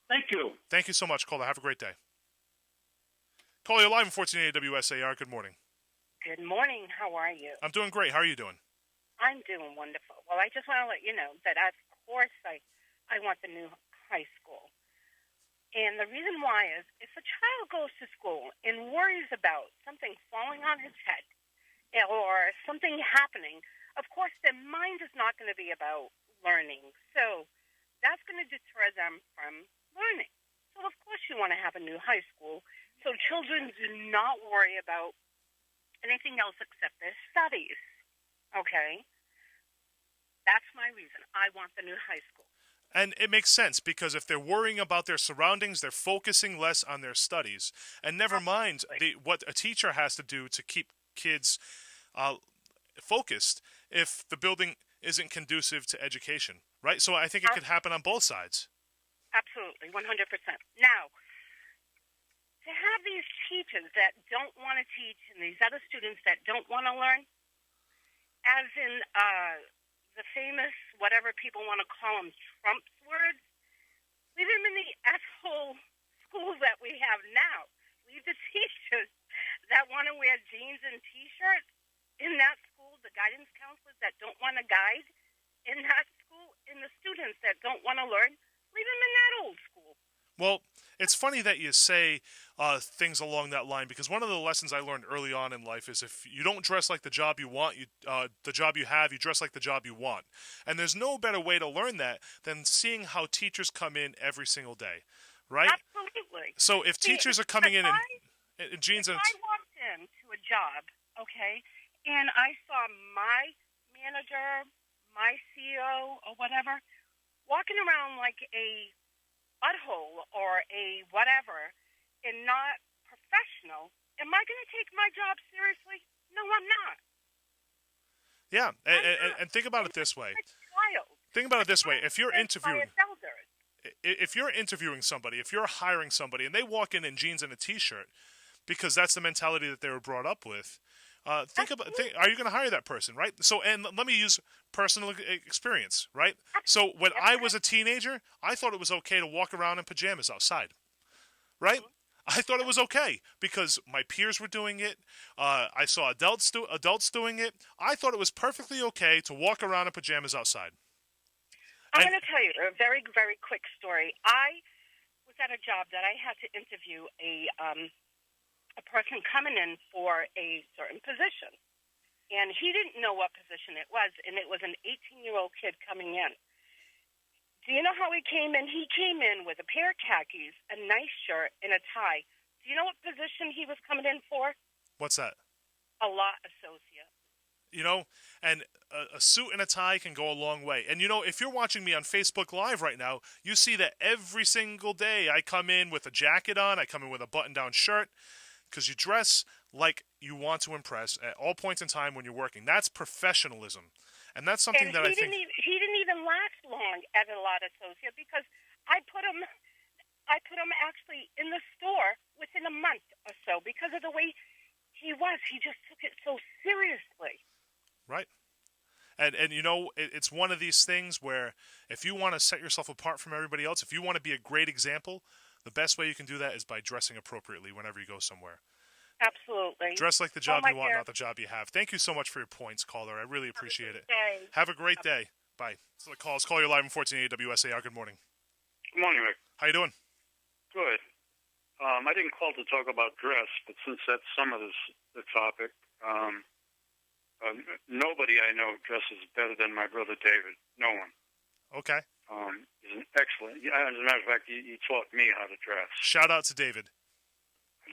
Thank you. Thank you so much, caller. Have a great day. Caller, you're live on 1480 WSAR. Good morning. Good morning. How are you? I'm doing great. How are you doing? I'm doing wonderful. Well, I just want to let you know that, of course, I want the new high school. And the reason why is if a child goes to school and worries about something falling on his head, or something happening, of course, their mind is not going to be about learning. So that's going to deter them from learning. So, of course, you want to have a new high school so children do not worry about anything else except their studies. Okay? That's my reason. I want the new high school. And it makes sense because if they're worrying about their surroundings, they're focusing less on their studies. And never mind what a teacher has to do to keep kids focused if the building isn't conducive to education, right? So I think it could happen on both sides. Absolutely, 100%. Now, to have these teachers that don't want to teach and these other students that don't want to learn, as in the famous, whatever people want to call them, Trump's words, leave them in the asshole schools that we have now. Leave the teachers that want to wear jeans and T-shirts in that school, the guidance counselors that don't want to guide in that school, and the students that don't want to learn, leave them in that old school. Well, it's funny that you say things along that line because one of the lessons I learned early on in life is if you don't dress like the job you want, the job you have, you dress like the job you want. And there's no better way to learn that than seeing how teachers come in every single day, right? Absolutely. So if teachers are coming in jeans and... I walked into a job, okay, and I saw my manager, my CEO, or whatever, walking around like a butthole or a whatever and not professional, am I going to take my job seriously? No, I'm not. Yeah, and think about it this way. Think about it this way. If you're interviewing somebody, if you're hiring somebody, and they walk in jeans and a T-shirt, because that's the mentality that they were brought up with, are you going to hire that person, right? So, and let me use personal experience, right? So, when I was a teenager, I thought it was okay to walk around in pajamas outside, right? I thought it was okay because my peers were doing it. I saw adults doing it. I thought it was perfectly okay to walk around in pajamas outside. I'm going to tell you a very, very quick story. I was at a job that I had to interview a person coming in for a certain position. And he didn't know what position it was, and it was an 18-year-old kid coming in. Do you know how he came in? He came in with a pair of khakis, a nice shirt, and a tie. Do you know what position he was coming in for? What's that? A law associate. You know, and a suit and a tie can go a long way. And, you know, if you're watching me on Facebook Live right now, you see that every single day I come in with a jacket on, I come in with a button-down shirt, because you dress like you want to impress at all points in time when you're working. That's professionalism. And that's something that I think... He didn't even last long as a law associate because I put him actually in the store within a month or so because of the way he was. He just took it so seriously. Right. And you know, it's one of these things where if you want to set yourself apart from everybody else, if you want to be a great example, the best way you can do that is by dressing appropriately whenever you go somewhere. Absolutely. Dress like the job you want, not the job you have. Thank you so much for your points, caller. I really appreciate it. Have a great day. Bye. So the calls. Call you live on 1480 WSAR. Good morning. Good morning, Rick. How you doing? Good. I didn't call to talk about dress, but since that's some of the topic, nobody I know dresses better than my brother David. No one. Okay. He's an excellent. As a matter of fact, he taught me how to dress. Shout out to David.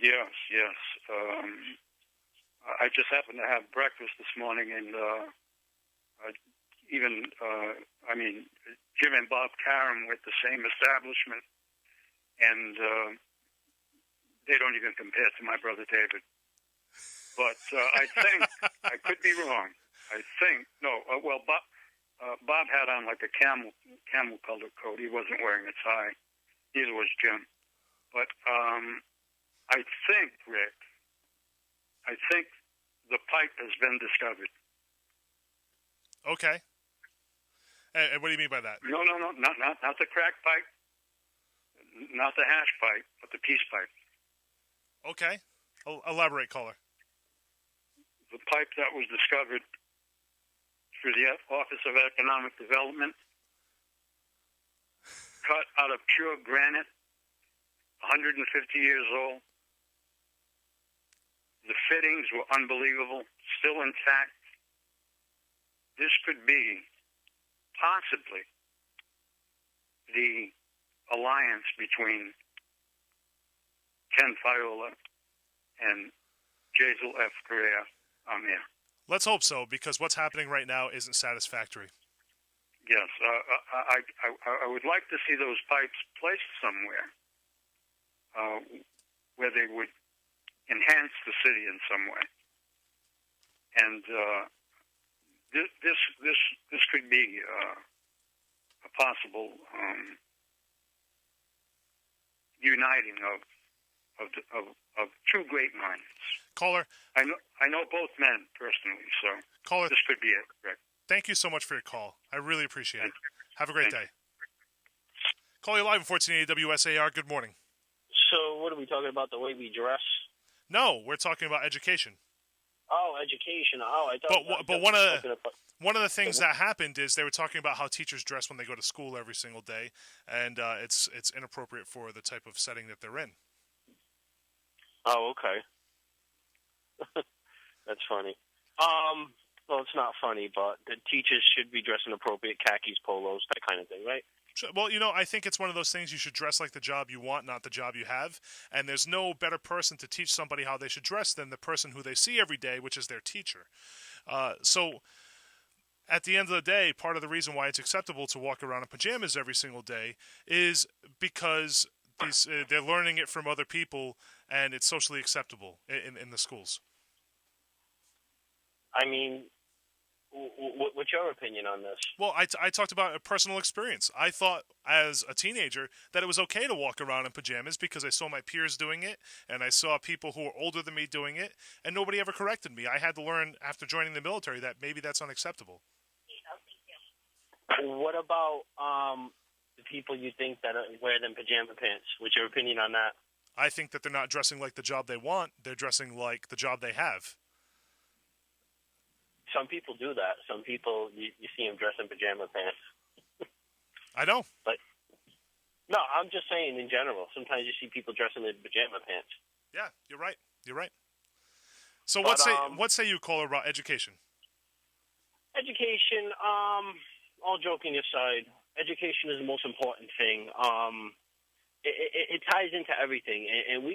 Yes. I just happened to have breakfast this morning, and Jim and Bob Karam were at the same establishment, and they don't even compare to my brother David. But I think I could be wrong. Bob had on like a camel colored coat. He wasn't wearing a tie. Neither was Jim. But I think, Rick, the pipe has been discovered. Okay. And what do you mean by that? No, not the crack pipe, not the hash pipe, but the peace pipe. Okay. Elaborate, caller. The pipe that was discovered through the Office of Economic Development, cut out of pure granite, 150 years old. The fittings were unbelievable, still intact. This could be possibly the alliance between Ken Fiola and Jazel F. Correa on there. Let's hope so, because what's happening right now isn't satisfactory. Yes, I would like to see those pipes placed somewhere where they would enhance the city in some way. And this could be a possible uniting of two great minds. Caller, I know both men personally, so caller, this could be it, Rick. Thank you so much for your call. I really appreciate it. Have a great day. You. Call you live at 1480 WSAR. Good morning. So what are we talking about, the way we dress? No, we're talking about education. Oh, education. Oh, I thought. But one of the things that happened is they were talking about how teachers dress when they go to school every single day, and it's inappropriate for the type of setting that they're in. Oh, okay. That's funny. Well, it's not funny, but the teachers should be dressing appropriate, khakis, polos, that kind of thing, right? Well, I think it's one of those things you should dress like the job you want, not the job you have. And there's no better person to teach somebody how they should dress than the person who they see every day, which is their teacher. So at the end of the day, part of the reason why it's acceptable to walk around in pajamas every single day is because they're learning it from other people, and it's socially acceptable in the schools. I mean, what's your opinion on this? Well, I talked about a personal experience. I thought as a teenager that it was okay to walk around in pajamas because I saw my peers doing it, and I saw people who were older than me doing it, and nobody ever corrected me. I had to learn after joining the military that maybe that's unacceptable. What about the people you think that wear them pajama pants? What's your opinion on that? I think that they're not dressing like the job they want. They're dressing like the job they have. Some people do that. Some people, you see them dress in pajama pants. I know. But no, I'm just saying in general. Sometimes you see people dressing in pajama pants. Yeah, you're right. You're right. So what say you, caller, about education? Education, all joking aside, education is the most important thing. It ties into everything, and we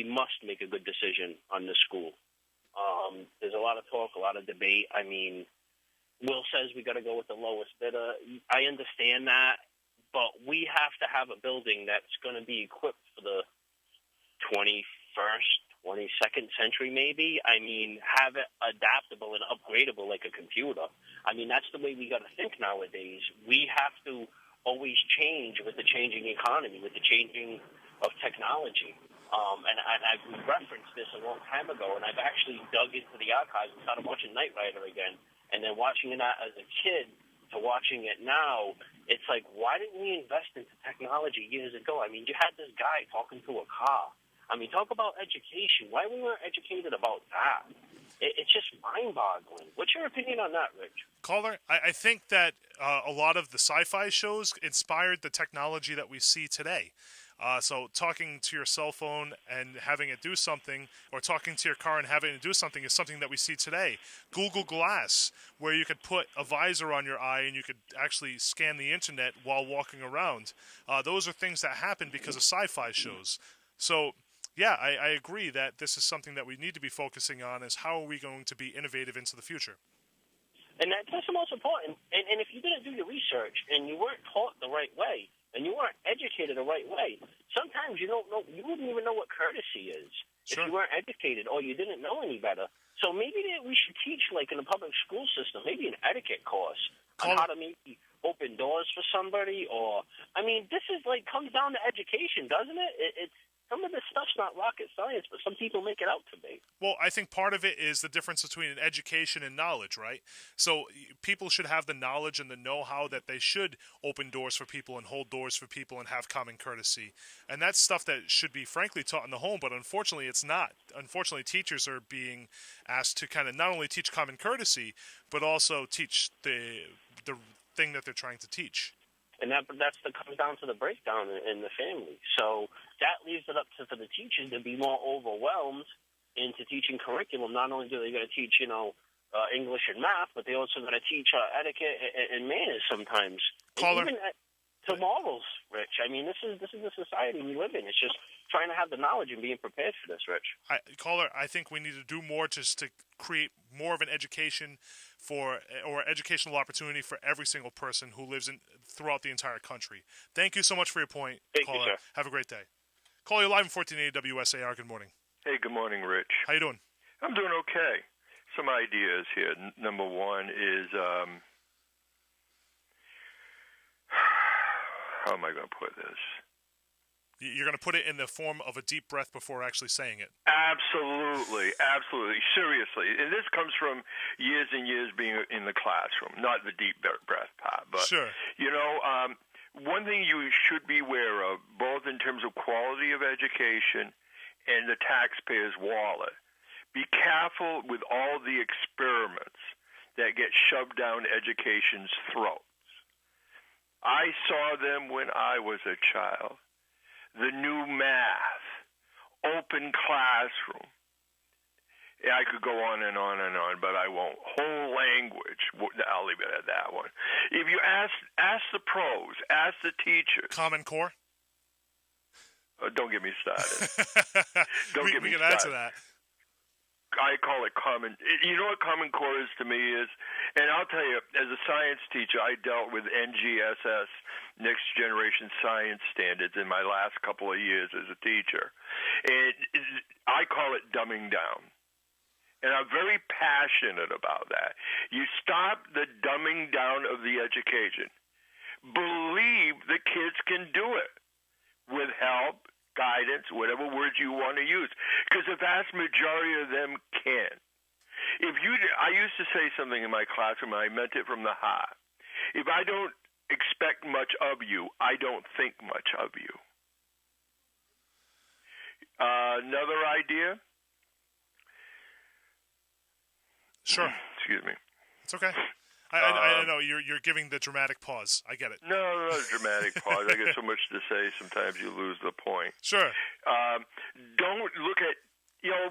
must make a good decision on this school. There's a lot of talk, a lot of debate. I mean, Will says we got to go with the lowest bidder. I understand that, but we have to have a building that's going to be equipped for the 21st, 22nd century, maybe. I mean, have it adaptable and upgradable like a computer. I mean, that's the way we got to think nowadays. We have to always change with the changing economy, with the changing of technology. And I've referenced this a long time ago, and I've actually dug into the archives and started watching Knight Rider again. And then watching it as a kid to watching it now, it's like, why didn't we invest into technology years ago? I mean, you had this guy talking to a car. I mean, talk about education. Why we weren't educated about that? It's just mind-boggling. What's your opinion on that, Rich? Caller, I think that a lot of the sci-fi shows inspired the technology that we see today. So talking to your cell phone and having it do something, or talking to your car and having it do something, is something that we see today. Google Glass, where you could put a visor on your eye and you could actually scan the internet while walking around. Those are things that happen because of sci-fi shows. So, yeah, I agree that this is something that we need to be focusing on, is how are we going to be innovative into the future. And that's the most important. And if you didn't do your research and you weren't taught the right way, and you weren't educated the right way, sometimes you wouldn't even know what courtesy is. Sure. If you weren't educated or you didn't know any better. So maybe we should teach, like in the public school system, maybe an etiquette course on how to maybe open doors for somebody. Or, I mean, this is comes down to education, doesn't it? It's some of this stuff's not rocket science, but some people make it out to be. Well, I think part of it is the difference between an education and knowledge, right? So people should have the knowledge and the know-how that they should open doors for people and hold doors for people and have common courtesy. And that's stuff that should be, frankly, taught in the home, but unfortunately it's not. Unfortunately, teachers are being asked to kind of not only teach common courtesy, but also teach the thing that they're trying to teach. And that comes down to the breakdown in the family. So that leaves it up for the teachers to be more overwhelmed into teaching curriculum. Not only do they got to teach, English and math, but they also got to teach etiquette and manners sometimes. Caller. And even to morals, Rich. I mean, this is the society we live in. It's just trying to have the knowledge and being prepared for this, Rich. Caller, I think we need to do more just to create more of an education or educational opportunity for every single person who lives throughout the entire country. Thank you so much for your point, Thank caller. you, sir. Have a great day. Caller, you're live in 1480 WSAR. Good morning. Hey, good morning, Rich. How you doing? I'm doing okay. Some ideas here. Number one is, how am I going to put this? You're going to put it in the form of a deep breath before actually saying it. Absolutely, absolutely, seriously. And this comes from years and years being in the classroom, not the deep breath part. But, sure. One thing you should be aware of, both in terms of quality of education and the taxpayer's wallet, be careful with all the experiments that get shoved down education's throats. I saw them when I was a child. The new math, open classroom. Yeah, I could go on and on and on, but I won't. Whole language, I'll leave it at that one. If you ask the pros, ask the teachers. Common Core? Don't get me started. We can add to that. I call it common. You know what Common Core is to me is, and I'll tell you, as a science teacher, I dealt with NGSS, Next Generation Science Standards, in my last couple of years as a teacher. And I call it dumbing down. And I'm very passionate about that. You stop the dumbing down of the education. Believe the kids can do it with help, guidance, whatever words you want to use, because the vast majority of them can. I used to say something in my classroom, and I meant it from the heart. If I don't expect much of you, I don't think much of you. Another idea? Sure. Excuse me. It's okay. I know you're giving the dramatic pause. I get it. No, not a dramatic pause. I get so much to say, sometimes you lose the point. Sure. Don't look at,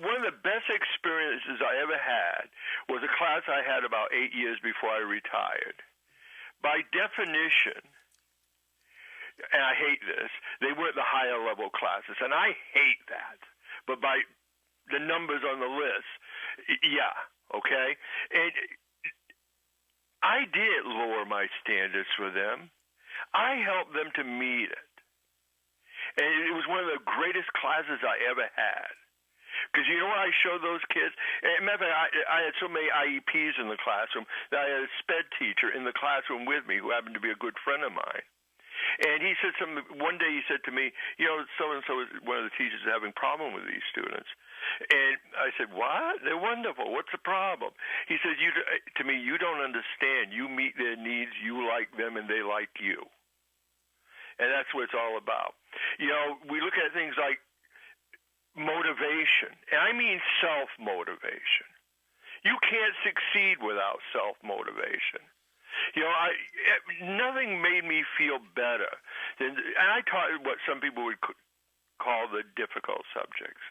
one of the best experiences I ever had was a class I had about 8 years before I retired. By definition, and I hate this, they weren't the higher level classes, and I hate that. But by the numbers on the list, yeah, okay? And I did lower my standards for them. I helped them to meet it. And it was one of the greatest classes I ever had. Because you know what I showed those kids? Matter of fact, I had so many IEPs in the classroom that I had a SPED teacher in the classroom with me who happened to be a good friend of mine. And he said one day he said to me, so-and-so is one of the teachers is having a problem with these students. And I said, what? They're wonderful. What's the problem? He said, to me, you don't understand. You meet their needs, you like them, and they like you. And that's what it's all about. We look at things like motivation, and I mean self-motivation. You can't succeed without self-motivation. Nothing made me feel better than, and I taught what some people would call the difficult subjects.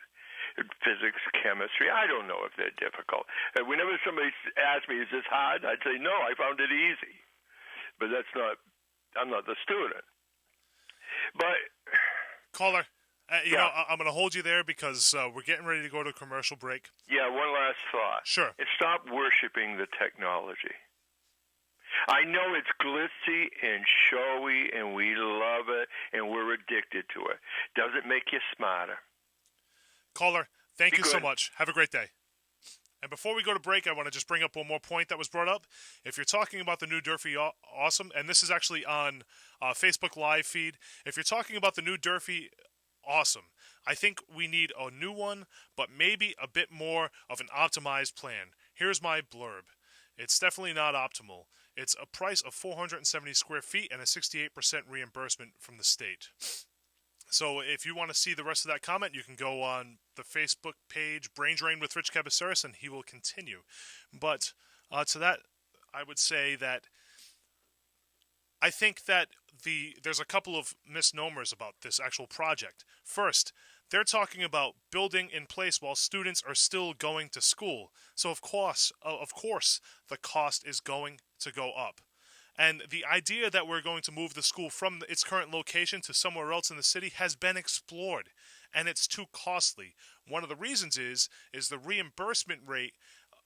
Physics, chemistry, I don't know if they're difficult. Whenever somebody asks me, is this hard? I'd say, no, I found it easy. But I'm not the student. But caller, I'm going to hold you there because we're getting ready to go to a commercial break. Yeah, one last thought. Sure. And stop worshiping the technology. I know it's glitzy and showy, and we love it, and we're addicted to it. Does it make you smarter? Caller, thank you so much. Have a great day. And before we go to break, I want to just bring up one more point that was brought up. If you're talking about the new Durfee Awesome, and this is actually on Facebook Live feed, if you're talking about the new Durfee Awesome, I think we need a new one, but maybe a bit more of an optimized plan. Here's my blurb. It's definitely not optimal. It's a price of 470 square feet and a 68% reimbursement from the state. So if you want to see the rest of that comment, you can go on the Facebook page, Brain Drain with Rich Cabaceres, and he will continue. But to that, I would say that I think that there's a couple of misnomers about this actual project. First, they're talking about building in place while students are still going to school. So of course, the cost is going to go up. And the idea that we're going to move the school from its current location to somewhere else in the city has been explored, and it's too costly. One of the reasons is the reimbursement rate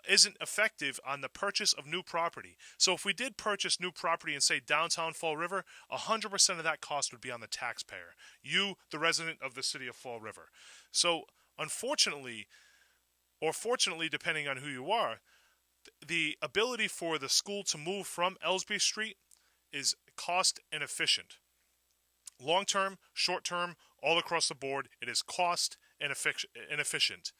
isn't effective on the purchase of new property. So if we did purchase new property in, say, downtown Fall River, 100% of that cost would be on the taxpayer, you, the resident of the city of Fall River. So unfortunately, or fortunately, depending on who you are, the ability for the school to move from Ellsby Street is cost inefficient. Long-term, short-term, all across the board, it is cost inefficient.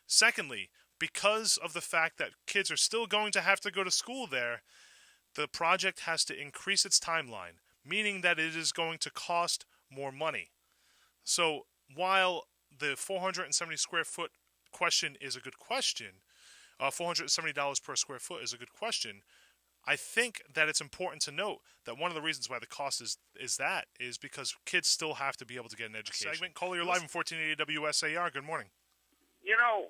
Secondly, because of the fact that kids are still going to have to go to school there, the project has to increase its timeline, meaning that it is going to cost more money. So while the 470 square foot question is a good question, $470 per square foot is a good question. I think that it's important to note that one of the reasons why the cost is because kids still have to be able to get an education. Segment, caller, you're live in 1480 WSAR. Good morning.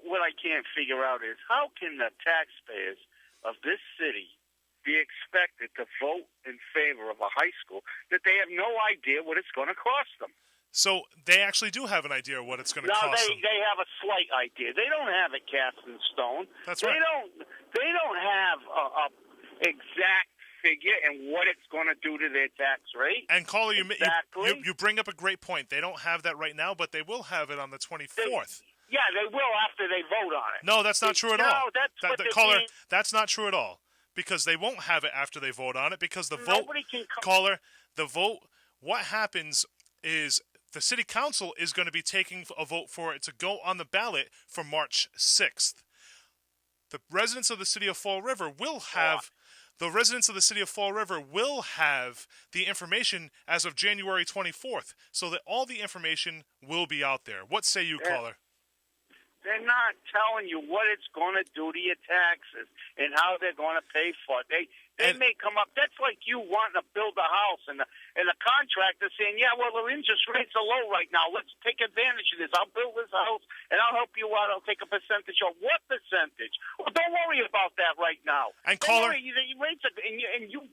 What I can't figure out is how can the taxpayers of this city be expected to vote in favor of a high school that they have no idea what it's going to cost them? So they actually do have an idea of what it's going to No, cost them. they have a slight idea. They don't have it cast in stone. That's they right. They don't have a exact figure and what it's going to do to their tax rate. And caller, exactly. you bring up a great point. They don't have that right now, but they will have it on the 24th. Yeah, they will after they vote on it. No, that's not true at all. No, that's what they're caller, being- that's not true at all. Because they won't have it after they vote on it. Because the Nobody can caller, the vote. What happens is the city council is going to be taking a vote for it to go on the ballot for March 6th. The residents of the city of Fall River will have. The residents of the city of Fall River will have the information as of January 24th, so that all the information will be out there. What say you, caller? They're not telling you what it's going to do to your taxes and how they're going to pay for it. They may come up. That's like you wanting to build a house and the contractor saying, yeah, well, the interest rates are low right now. Let's take advantage of this. I'll build this house and I'll help you out. I'll take a percentage. Of what percentage? Well, don't worry about that right now. And caller, and you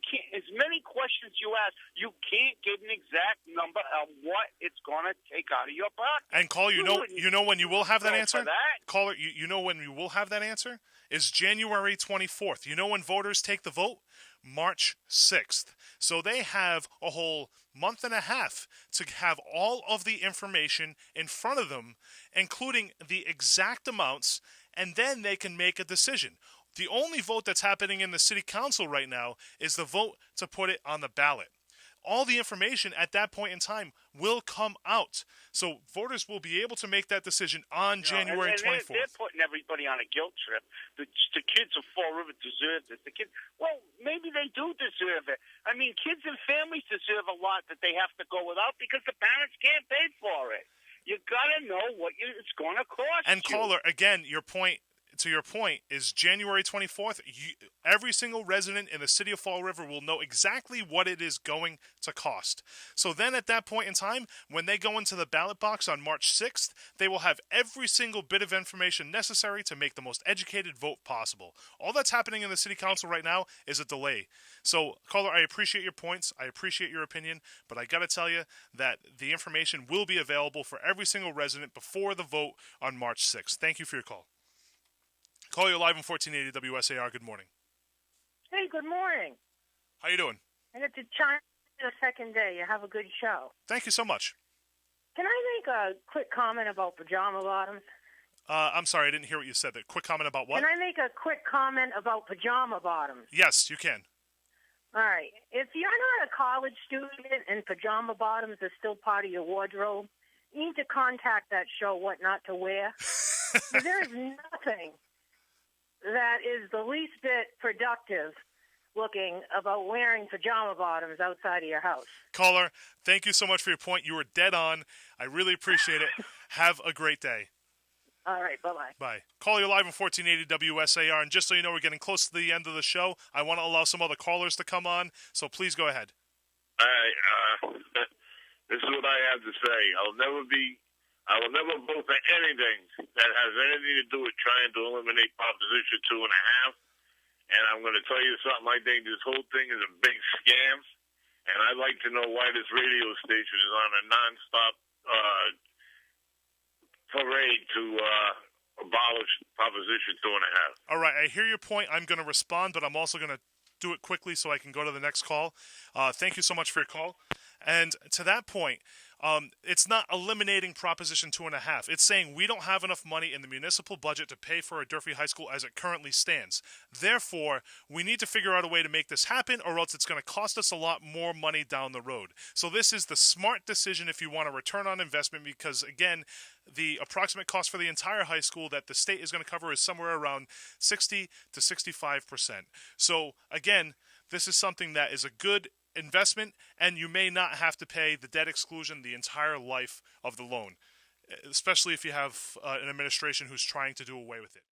can't. As many questions you ask, you can't get an exact number of what it's going to take out of your pocket. And caller, you know when you will have that answer. That? Caller, you know when you will have that answer is January 24th. You know when voters take the vote? March 6th. So they have a whole month and a half to have all of the information in front of them, including the exact amounts, and then they can make a decision. The only vote that's happening in the city council right now is the vote to put it on the ballot. All the information at that point in time will come out. So voters will be able to make that decision on January 24th. They're putting everybody on a guilt trip. The kids of Fall River deserve this. Well, maybe they do deserve it. I mean, kids and families deserve a lot that they have to go without because the parents can't pay for it. You got to know what it's going to cost. And caller, again, to your point, is January 24th. Every single resident in the city of Fall River will know exactly what it is going to cost. So then at that point in time, when they go into the ballot box on March 6th, they will have every single bit of information necessary to make the most educated vote possible. All that's happening in the city council right now is a delay. So, caller, I appreciate your points. I appreciate your opinion, but I got to tell you that the information will be available for every single resident before the vote on March 6th. Thank you for your call. Call you live on 1480 WSAR. Good morning. Hey, good morning. How you doing? I got to chime in the second day. You have a good show. Thank you so much. Can I make a quick comment about pajama bottoms? I'm sorry, I didn't hear what you said. The quick comment about what? Can I make a quick comment about pajama bottoms? Yes, you can. All right. If you're not a college student and pajama bottoms are still part of your wardrobe, you need to contact that show, What Not to Wear. There is nothing that is the least bit productive looking about wearing pajama bottoms outside of your house. Caller, thank you so much for your point. You were dead on. I really appreciate it. Have a great day. All right, bye-bye. Bye. Call you live on 1480 WSAR. And just so you know, we're getting close to the end of the show. I want to allow some other callers to come on, so please go ahead. All right. This is what I have to say. I will never vote for anything that has anything to do with trying to eliminate Proposition 2.5. And I'm going to tell you something. I think this whole thing is a big scam. And I'd like to know why this radio station is on a nonstop parade to abolish Proposition 2.5. All right, I hear your point. I'm going to respond, but I'm also going to do it quickly so I can go to the next call. Thank you so much for your call. And to that point, it's not eliminating Proposition 2.5. It's saying we don't have enough money in the municipal budget to pay for a Durfee High School as it currently stands. Therefore, we need to figure out a way to make this happen, or else it's going to cost us a lot more money down the road. So this is the smart decision if you want a return on investment, because, again, the approximate cost for the entire high school that the state is going to cover is somewhere around 60 to 65%. So, again, this is something that is a good investment, and you may not have to pay the debt exclusion the entire life of the loan, especially if you have an administration who's trying to do away with it.